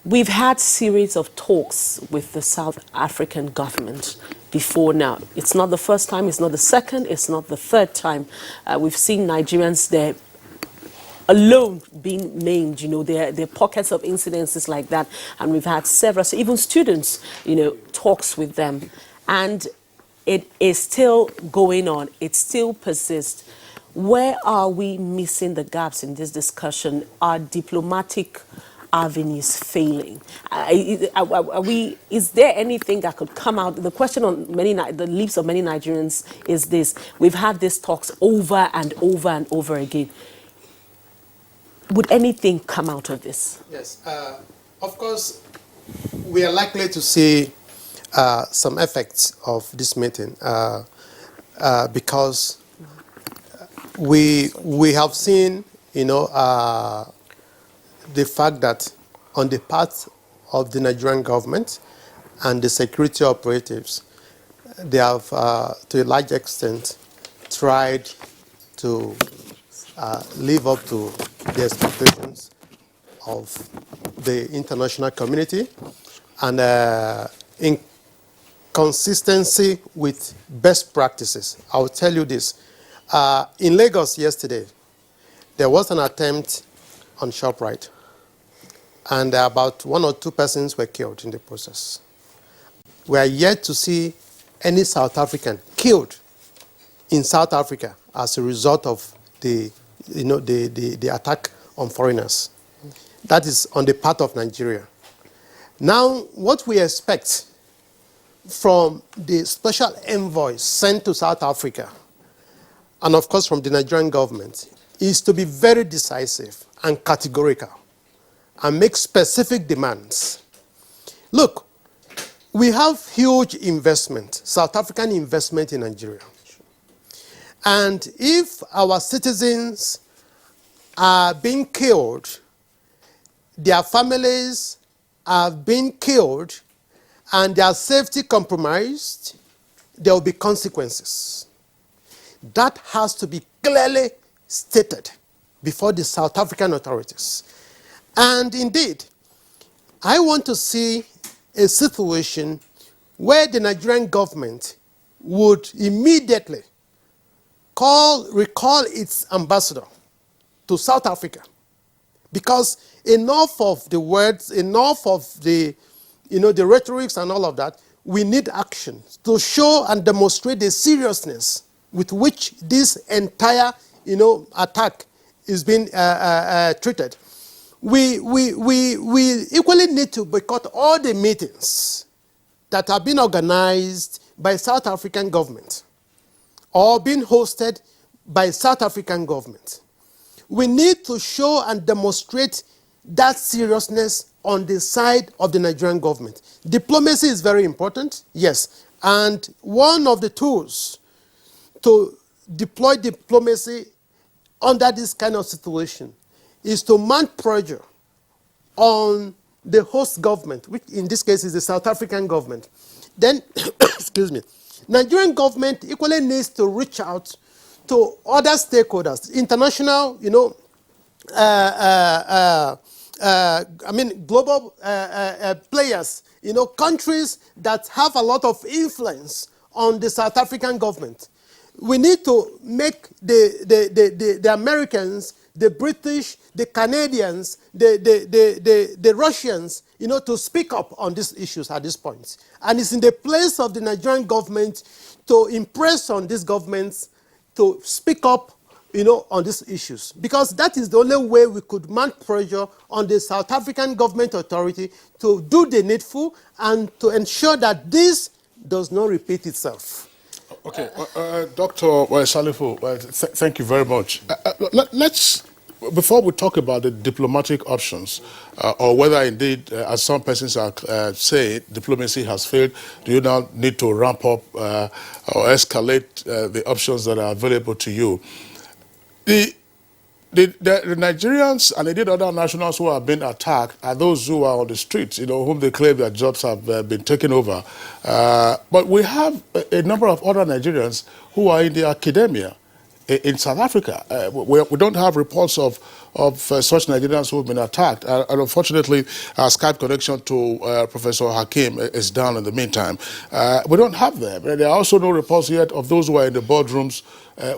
We've had series of talks with the South African government before now. It's not the first time, it's not the second, it's not the third time. We've seen Nigerians there alone being named, you know, there are pockets of incidences like that, and we've had several, so even students, you know, talks with them, and it is still going on, it still persists. Where are we missing the gaps in this discussion? Are diplomatic avenues failing? Is there anything that could come out? The question on the lips of many Nigerians is this: we've had these talks over and over and over again. Would anything come out of this? Yes, of course, we are likely to see some effects of this meeting because we have seen, you know, the fact that on the part of the Nigerian government and the security operatives, they have, to a large extent, tried to live up to the expectations of the international community, and in consistency with best practices. I will tell you this. In Lagos yesterday, there was an attempt on ShopRite, and about 1 or 2 persons were killed in the process. We are yet to see any South African killed in South Africa as a result of the attack on foreigners. That is on the part of Nigeria. Now, what we expect from the special envoy sent to South Africa, and of course from the Nigerian government, is to be very decisive and categorical and make specific demands. Look, we have huge investment, South African investment in Nigeria. And if our citizens are being killed, their families are being killed, and their safety compromised, there will be consequences. That has to be clearly stated before the South African authorities. And indeed, I want to see a situation where the Nigerian government would immediately recall its ambassador to South Africa, because enough of the words, enough of the, the rhetorics and all of that, we need action to show and demonstrate the seriousness with which this entire, attack is being treated. We equally need to boycott all the meetings that have been organized by South African government or being hosted by South African government. We need to show and demonstrate that seriousness on the side of the Nigerian government. Diplomacy is very important, yes. And one of the tools to deploy diplomacy under this kind of situation is to mount pressure on the host government, which in this case is the South African government. Then, excuse me, Nigerian government equally needs to reach out to other stakeholders, international, global players, countries that have a lot of influence on the South African government. We need to make the Americans, the British, the Canadians, the Russians, to speak up on these issues at this point. And it's in the place of the Nigerian government to impress on these governments to speak up, on these issues. Because that is the only way we could mount pressure on the South African government authority to do the needful and to ensure that this does not repeat itself. Okay, Dr. Salifu, thank you very much. Let's, before we talk about the diplomatic options, or whether indeed, as some persons are saying, diplomacy has failed, do you now need to ramp up or escalate the options that are available to you? The Nigerians and indeed other nationals who have been attacked are those who are on the streets, whom they claim their jobs have been taken over. But we have a number of other Nigerians who are in the academia in South Africa. We don't have reports of such Nigerians who have been attacked. And unfortunately, our Skype connection to Professor Hakim is down in the meantime. We don't have them. There are also no reports yet of those who are in the boardrooms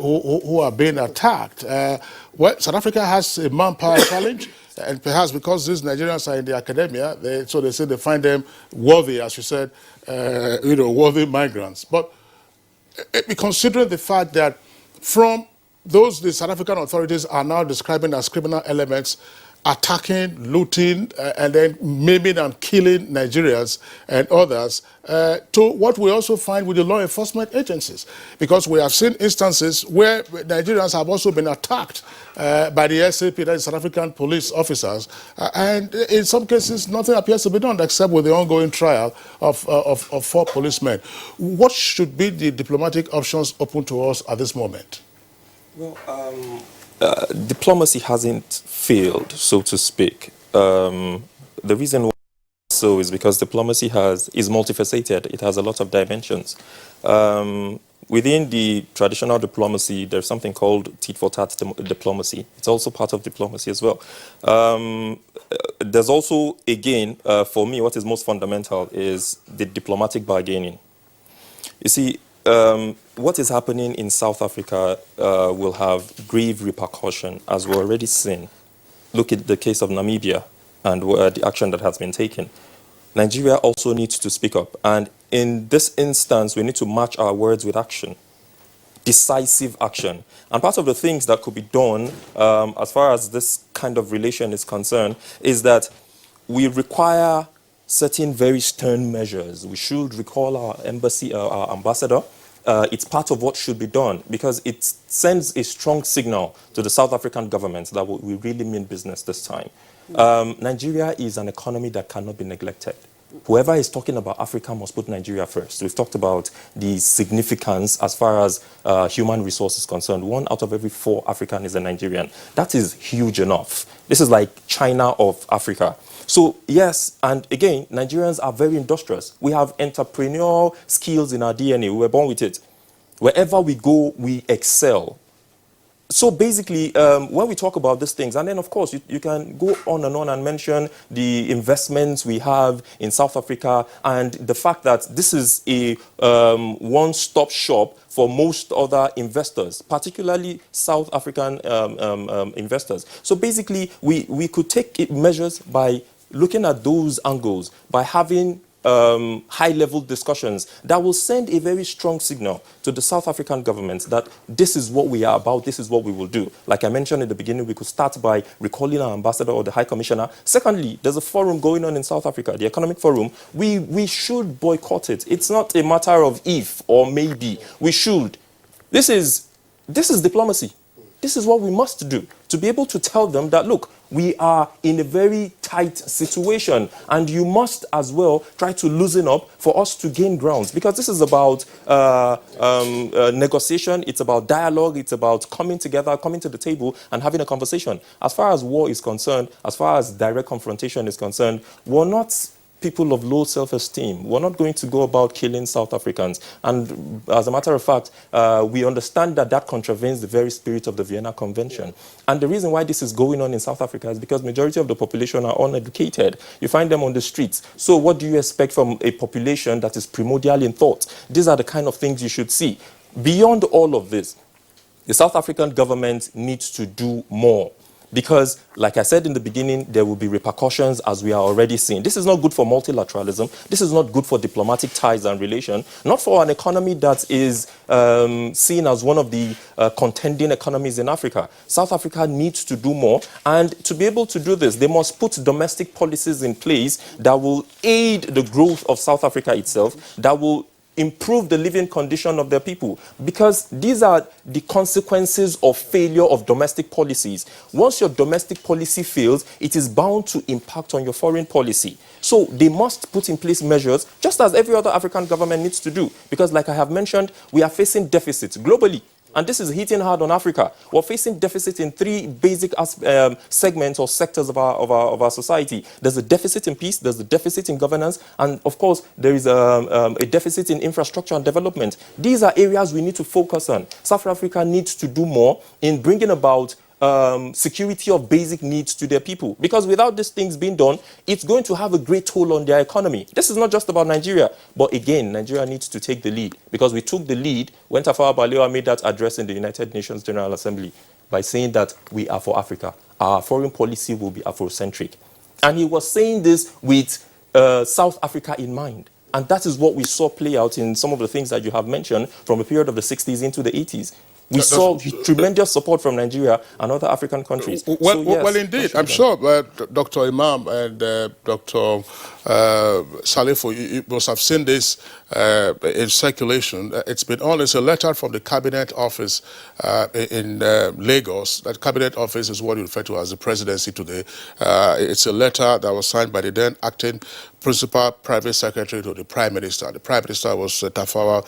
who are being attacked. Well, South Africa has a manpower challenge, and perhaps because these Nigerians are in the academia, so they say they find them worthy, as you said, worthy migrants. But considering the fact that from those the South African authorities are now describing as criminal elements attacking, looting, and then maiming and killing Nigerians and others, to what we also find with the law enforcement agencies. Because we have seen instances where Nigerians have also been attacked by the SAP, that is South African police officers, and in some cases nothing appears to be done except with the ongoing trial of 4 policemen. What should be the diplomatic options open to us at this moment? Well, diplomacy hasn't failed, so to speak. The reason why so is because diplomacy is multifaceted. It has a lot of dimensions. Within the traditional diplomacy, there's something called tit-for-tat diplomacy. It's also part of diplomacy as well. There's also, again, for me, what is most fundamental is the diplomatic bargaining. You see, what is happening in South Africa will have grave repercussion, as we're already seeing. Look at the case of Namibia and the action that has been taken. Nigeria also needs to speak up. And in this instance, we need to match our words with action. Decisive action. And part of the things that could be done, as far as this kind of relation is concerned, is that we require certain very stern measures. We should recall our embassy, our ambassador. It's part of what should be done because it sends a strong signal to the South African government that we really mean business this time. Nigeria is an economy that cannot be neglected. Whoever is talking about Africa must put Nigeria first. We've talked about the significance as far as human resources concerned. 1 out of every 4 African is a Nigerian. That is huge enough. This is like China of Africa. So yes, and again, Nigerians are very industrious. We have entrepreneurial skills in our DNA. We were born with it. Wherever we go, we excel. So basically, when we talk about these things, and then of course, you can go on and mention the investments we have in South Africa and the fact that this is a one-stop shop for most other investors, particularly South African investors. So basically, we could take measures by looking at those angles, by having high-level discussions that will send a very strong signal to the South African government that this is what we are about, this is what we will do. Like I mentioned in the beginning, we could start by recalling our ambassador or the High Commissioner. Secondly, there's a forum going on in South Africa, the Economic Forum. We should boycott it. It's not a matter of if or maybe. We should. This is diplomacy. This is what we must do, to be able to tell them that, look, we are in a very tight situation and you must as well try to loosen up for us to gain grounds, because this is about negotiation, it's about dialogue, it's about coming together, coming to the table and having a conversation. As far as war is concerned, as far as direct confrontation is concerned, we're not people of low self-esteem. We're not going to go about killing South Africans. And as a matter of fact, we understand that that contravenes the very spirit of the Vienna Convention. And the reason why this is going on in South Africa is because majority of the population are uneducated. You find them on the streets. So what do you expect from a population that is primordial in thought? These are the kind of things you should see. Beyond all of this, the South African government needs to do more. Because, like I said in the beginning, there will be repercussions as we are already seeing. This is not good for multilateralism. This is not good for diplomatic ties and relations. Not for an economy that is seen as one of the contending economies in Africa. South Africa needs to do more. And to be able to do this, they must put domestic policies in place that will aid the growth of South Africa itself, that will improve the living condition of their people, because these are the consequences of failure of domestic policies. Once your domestic policy fails, it is bound to impact on your foreign policy. So they must put in place measures, just as every other African government needs to do, because like I have mentioned, we are facing deficits globally. And this is hitting hard on Africa. We're facing deficit in three basic segments or sectors of our society. There's a deficit in peace, there's a deficit in governance, and of course, there is a deficit in infrastructure and development. These are areas we need to focus on. South Africa needs to do more in bringing about security of basic needs to their people. Because without these things being done, it's going to have a great toll on their economy. This is not just about Nigeria. But again, Nigeria needs to take the lead. Because we took the lead when Tafawa Balewa made that address in the United Nations General Assembly by saying that we are for Africa. Our foreign policy will be Afrocentric. And he was saying this with South Africa in mind. And that is what we saw play out in some of the things that you have mentioned from the period of the 60s into the 80s. We saw tremendous support from Nigeria and other African countries. Well, yes, well indeed. I'm sure Dr. Imam and Dr. Salifo, you must have seen this in circulation. It's been on. It's a letter from the Cabinet Office in Lagos. That Cabinet Office is what you refer to as the presidency today. It's a letter that was signed by the then acting Principal Private Secretary to the Prime Minister. The Prime Minister was Tafawa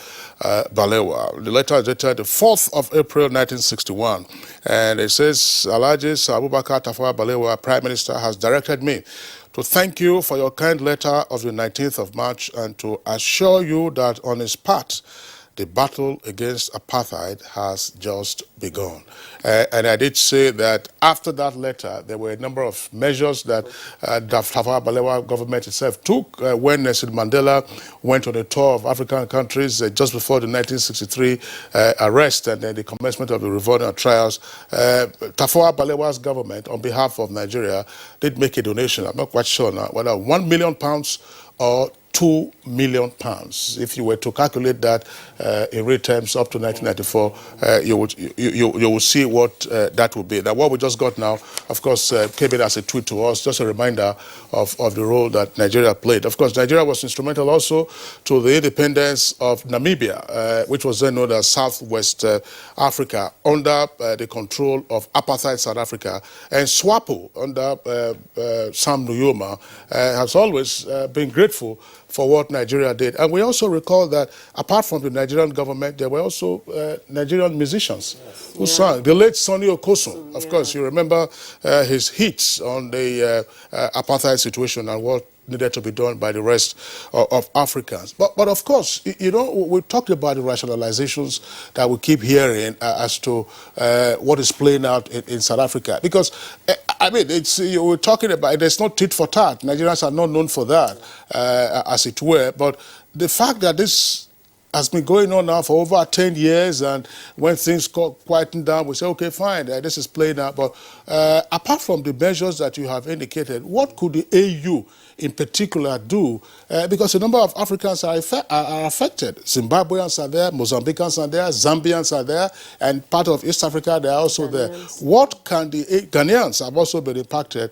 Balewa. The letter is dated the 4th of April 1961, and it says, Alhaji Abubakar Tafawa Balewa, Prime Minister, has directed me to thank you for your kind letter of the 19th of March and to assure you that on his part, the battle against apartheid has just begun. And I did say that after that letter, there were a number of measures that the Tafawa Balewa government itself took when Nelson Mandela went on a tour of African countries just before the 1963 arrest and then the commencement of the Rivonia trials. Tafawa Balewa's government, on behalf of Nigeria, did make a donation. I'm not quite sure now whether £1 million or £2 million. If you were to calculate that in real terms up to 1994, you would see what that would be. Now, what we just got now, of course, came in as a tweet to us, just a reminder of the role that Nigeria played. Of course, Nigeria was instrumental also to the independence of Namibia, which was then known as Southwest Africa, under the control of apartheid South Africa. And SWAPO, under Sam Nujoma, has always been grateful for what Nigeria did. And we also recall that apart from the Nigerian government, there were also Nigerian musicians who sang. The late Sonny Okosun, of course, you remember his hits on the apartheid situation and what needed to be done by the rest of Africans. But of course, you know, we talked about the rationalizations that we keep hearing as to what is playing out in South Africa. Because, I mean, we're talking about, there's no tit for tat. Nigerians are not known for that, as it were. But the fact that this has been going on now for over 10 years, and when things quieten down, we say, okay, fine, this is playing out. But apart from the measures that you have indicated, what could the AU in particular do? Because a number of Africans are affected. Zimbabweans are there, Mozambicans are there, Zambians are there, and part of East Africa, they are also Ghanaians there. What can the Ghanaians have also been impacted?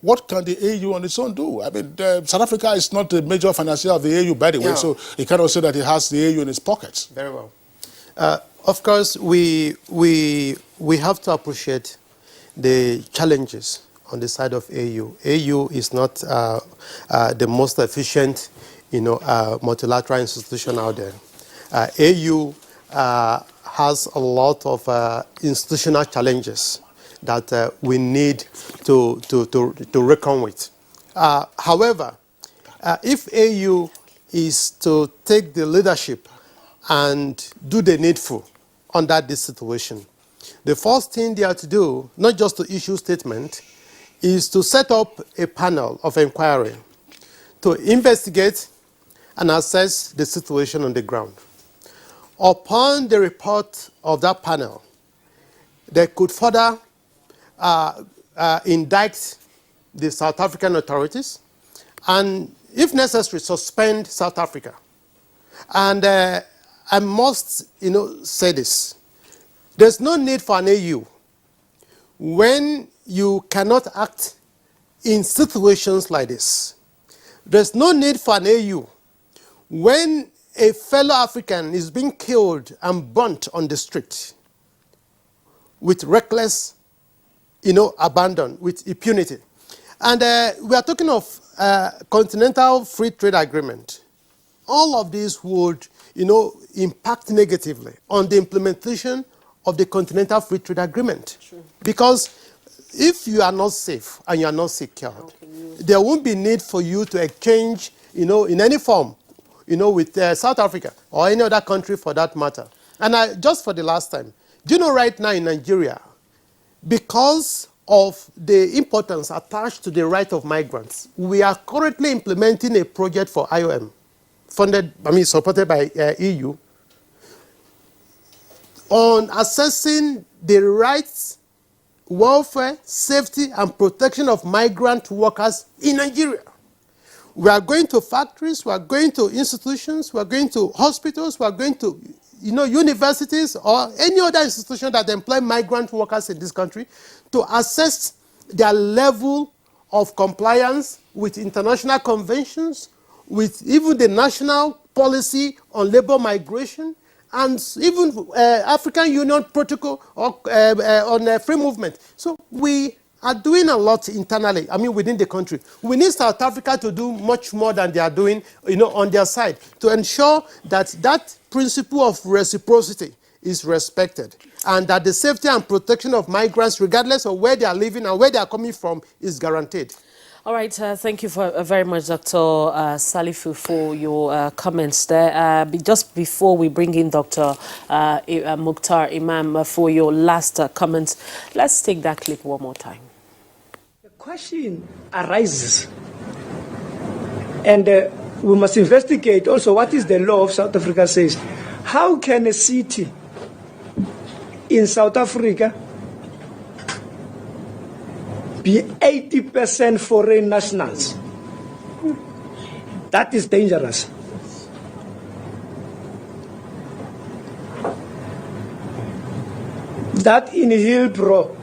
What can the AU on its own do? I mean, South Africa is not a major financier of the AU, by the way, so you cannot say that it has the AU in its pockets. Very well. Of course, we have to appreciate the challenges on the side of AU. AU is not the most efficient, multilateral institution out there. AU has a lot of institutional challenges that we need to reckon with. However, if AU is to take the leadership and do the needful under this situation, the first thing they have to do, not just to issue statement, is to set up a panel of inquiry to investigate and assess the situation on the ground. Upon the report of that panel, they could further indict the South African authorities and, if necessary, suspend South Africa. And I must, say this. There's no need for an AU when you cannot act in situations like this. There's no need for an AU when a fellow African is being killed and burnt on the street with reckless, abandon, with impunity. And we are talking of continental free trade agreement. All of these would, impact negatively on the implementation of the continental free trade agreement. Sure. Because if you are not safe and you are not secured, there won't be need for you to exchange, in any form, with South Africa or any other country for that matter. And just for the last time, do you know right now in Nigeria, because of the importance attached to the right of migrants, we are currently implementing a project for IOM, supported by EU, on assessing the rights, welfare, safety, and protection of migrant workers in Nigeria. We are going to factories, we are going to institutions, we are going to hospitals, we are going to universities or any other institution that employ migrant workers in this country to assess their level of compliance with international conventions, with even the national policy on labor migration, and even African Union protocol on free movement. So we are doing a lot internally, within the country. We need South Africa to do much more than they are doing, on their side, to ensure that that principle of reciprocity is respected, and that the safety and protection of migrants, regardless of where they are living and where they are coming from, is guaranteed. All right, thank you very much, Dr. Salifu, for your comments there. Just before we bring in Dr. Mukhtar Imam for your last comments, let's take that clip one more time. The question arises, and we must investigate also what is the law of South Africa says. How can a city in South Africa be 80% foreign nationals? That is dangerous. That in Hillbrow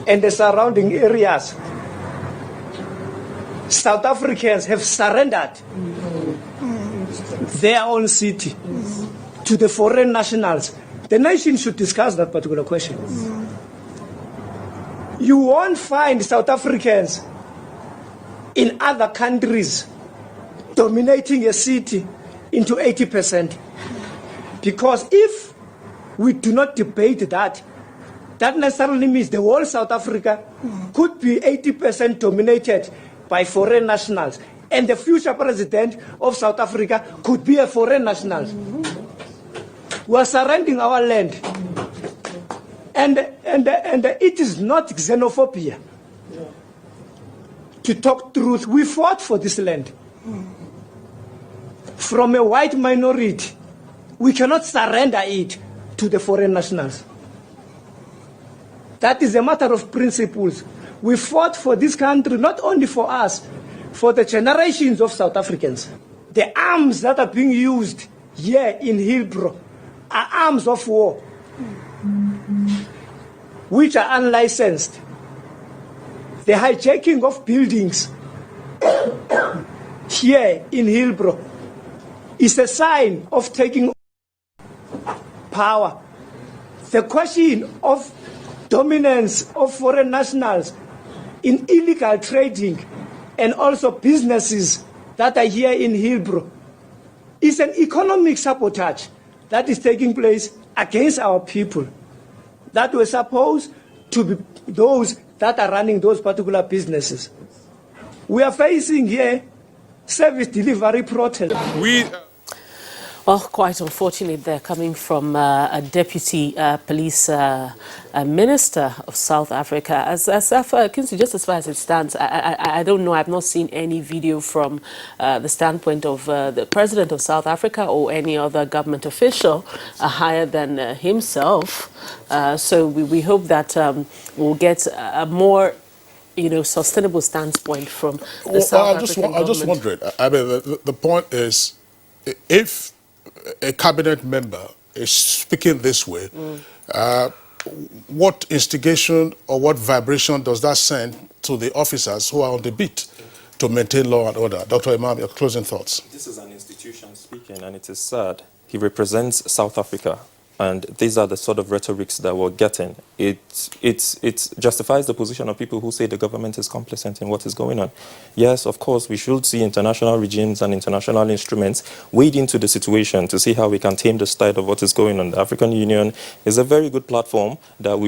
and the surrounding areas, South Africans have surrendered their own city to the foreign nationals. The nation should discuss that particular question. You won't find South Africans in other countries dominating a city into 80%. Because if we do not debate that, that necessarily means the whole South Africa could be 80% dominated by foreign nationals. And the future president of South Africa could be a foreign national. We are surrendering our land. And it is not xenophobia. To talk truth, we fought for this land. From a white minority we cannot surrender it to the foreign nationals. That is a matter of principles. We fought for this country, not only for us, for the generations of South Africans. The arms that are being used here in Hillbrow are arms of war, which are unlicensed. The hijacking of buildings here in Hillbrow is a sign of taking power. The question of dominance of foreign nationals in illegal trading and also businesses that are here in Hillbrow is an economic sabotage that is taking place against our people that were supposed to be those that are running those particular businesses. We are facing here service delivery protest. Well, quite unfortunate they're coming from a deputy police minister of South Africa. Kingsley, just as far as it stands, I don't know, I've not seen any video from the standpoint of the president of South Africa or any other government official higher than himself. So we hope that we'll get a more sustainable standpoint from the South African government. I just wondering, I mean, the point is, if a cabinet member is speaking this way, what instigation or what vibration does that send to the officers who are on the beat to maintain law and order? Dr. Imam, your closing thoughts. This is an institution speaking, and it is sad. He represents South Africa, and these are the sort of rhetorics that we're getting. It justifies the position of people who say the government is complicit in what is going on. Yes, of course, we should see international regimes and international instruments wade into the situation to see how we can tame the tide of what is going on. The African Union is a very good platform that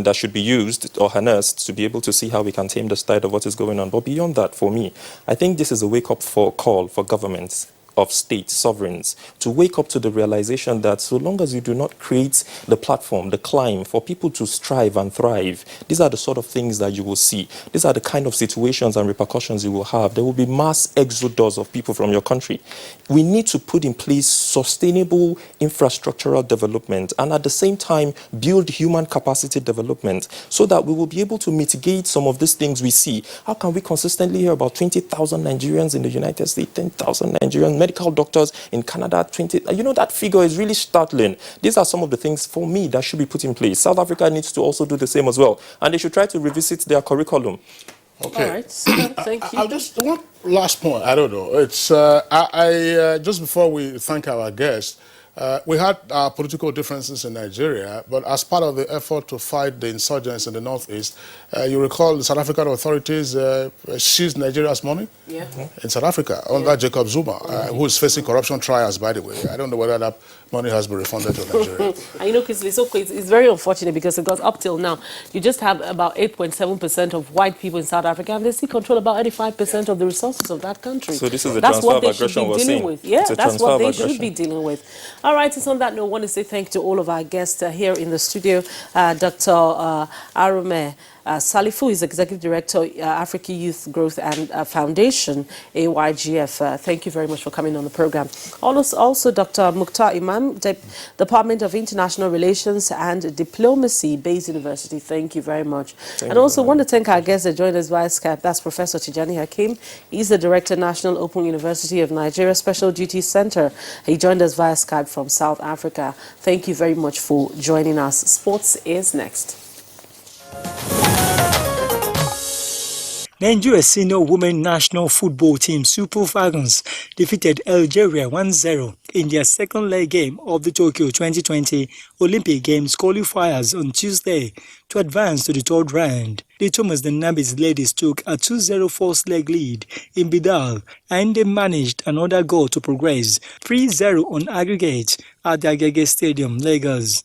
that should be used or harnessed to be able to see how we can tame the tide of what is going on. But beyond that, for me, I think this is a wake-up call for governments of state sovereigns to wake up to the realization that so long as you do not create the platform, the climb for people to strive and thrive, these are the sort of things that you will see. These are the kind of situations and repercussions you will have. There will be mass exodus of people from your country. We need to put in place sustainable infrastructural development and at the same time build human capacity development so that we will be able to mitigate some of these things we see. How can we consistently hear about 20,000 Nigerians in the United States, 10,000 Nigerians, medical doctors in Canada, 20. You know, that figure is really startling. These are some of the things, for me, that should be put in place. South Africa needs to also do the same as well. And they should try to revisit their curriculum. Okay. All right. Thank you. I'll just, one last point. I don't know. It's, just before we thank our guests, we had political differences in Nigeria, but as part of the effort to fight the insurgents in the northeast, you recall the South African authorities seized Nigeria's money in South Africa under Jacob Zuma, who is facing corruption trials, by the way. I don't know whether that money has been refunded to Nigeria. And you know, it's very unfortunate because up till now, you just have about 8.7% of white people in South Africa, and they still control about 85% of the resources of that country. So this is the transfer of aggression we're seeing. Yeah, that's what they should be dealing with. All right, it's on that note, I want to say thank you to all of our guests here in the studio. Dr. Arume Salifu is Executive Director, Africa Youth Growth and Foundation, AYGF. Thank you very much for coming on the program. Also Dr. Mukhtar Imam, Department of International Relations and Diplomacy, Bayes University. Thank you very much. And also want to thank our guests that joined us via Skype. That's Professor Tijani Hakim. He's the Director, National Open University of Nigeria Special Duties Center. He joined us via Skype from South Africa. Thank you very much for joining us. Sports is next. Nigeria's senior women national football team Super Falcons defeated Algeria 1-0 in their second leg game of the Tokyo 2020 Olympic Games qualifiers on Tuesday to advance to the third round. The Thomas the Nabis ladies took a 2-0 first leg lead in Bidal and they managed another goal to progress 3-0 on aggregate at the Agege Stadium, Lagos.